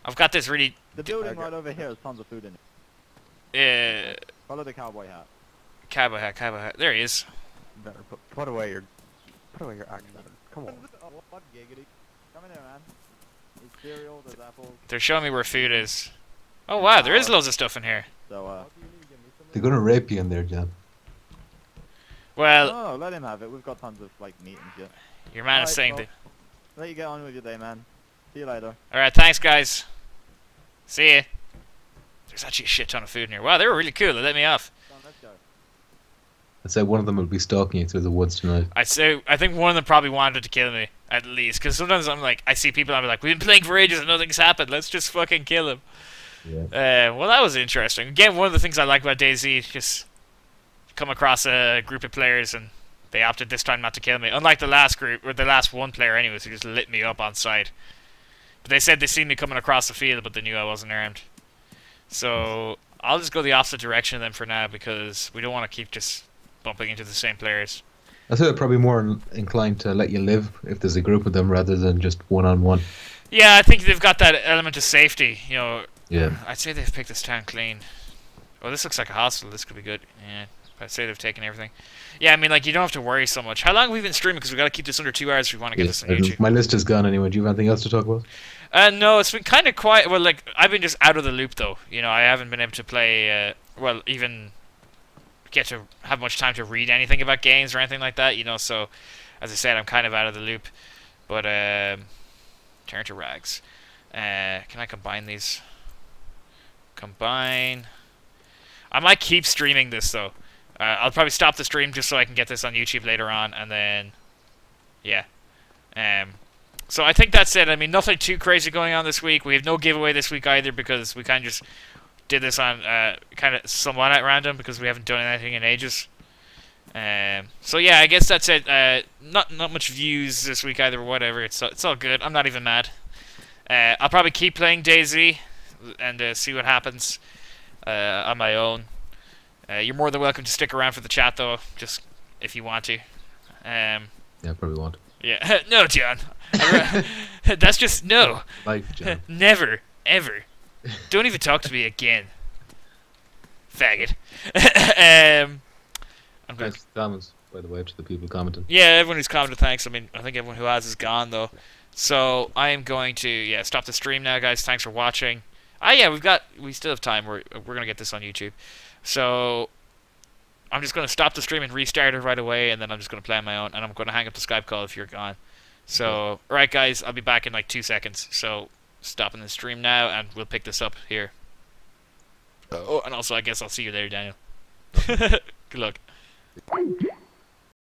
I've got this really, The building right over here has tons of food in it. Follow the cowboy hat. cowboy hat. There he is. Better put away your accent. Come on. What giggity? Come in there, man. There's cereal, there's apples. They're showing me where food is. Oh wow, there is loads of stuff in here. So, They're gonna rape you in there, John. Well, no, let him have it. We've got tons of, like, meat and shit. your man is Alright, saying well, that. Let you get on with your day, man. See you later. Alright, thanks guys. See ya. There's actually a shit ton of food in here. Wow, they were really cool. They let me off. Come on, let's go. I'd say one of them will be stalking you through the woods tonight. I think one of them probably wanted to kill me, at least. Because sometimes I'm like, I see people and I'm like, we've been playing for ages and nothing's happened. Let's just fucking kill him. Yeah. Well, that was interesting. Again, one of the things I like about DayZ, just come across a group of players and they opted this time not to kill me. Unlike the last group, or the last one player anyways, who just lit me up on sight. But they said they seen me coming across the field, but they knew I wasn't armed. So, I'll just go the opposite direction then for now, because we don't want to keep just bumping into the same players. I think they're probably more inclined to let you live if there's a group of them rather than just one-on-one. Yeah, I think they've got that element of safety, you know. Yeah. I'd say they've picked this town clean. Oh, this looks like a hostel. This could be good. Yeah, I'd say they've taken everything. Yeah, I mean, like, you don't have to worry so much. How long have we been streaming? Because we've got to keep this under 2 hours if we want to get this on YouTube. My list is gone anyway. Do you have anything else to talk about? No, it's been kind of quiet. Well, like, I've been just out of the loop, though. You know, I haven't been able to play, well, even get to have much time to read anything about games or anything like that, you know, so, as I said, I'm kind of out of the loop. But, turn to rags. Can I combine these? Combine. I might keep streaming this, though. I'll probably stop the stream just so I can get this on YouTube later on, and then, yeah. So I think that's it. I mean, nothing too crazy going on this week. We have no giveaway this week either because we kind of just did this on kind of somewhat at random because we haven't done anything in ages. So yeah, I guess that's it. Not much views this week either. Whatever. It's all good. I'm not even mad. I'll probably keep playing DayZ and see what happens on my own. You're more than welcome to stick around for the chat though, just if you want to. Yeah, probably won't. Yeah, no, John. That's just no. Life, John. Never, ever. Don't even talk to me again, faggot. I'm going. Nice comments, by the way, to the people commenting. Yeah, everyone who's commented, thanks. I mean, I think everyone who has is gone though. So I am going to stop the stream now, guys. Thanks for watching. Ah, yeah, we still have time. We're gonna get this on YouTube. So I'm just going to stop the stream and restart it right away, and then I'm just going to play on my own, and I'm going to hang up the Skype call if you're gone. So, alright guys, I'll be back in like 2 seconds. So, stopping the stream now, and we'll pick this up here. Oh, and also I guess I'll see you there, Daniel. Good luck.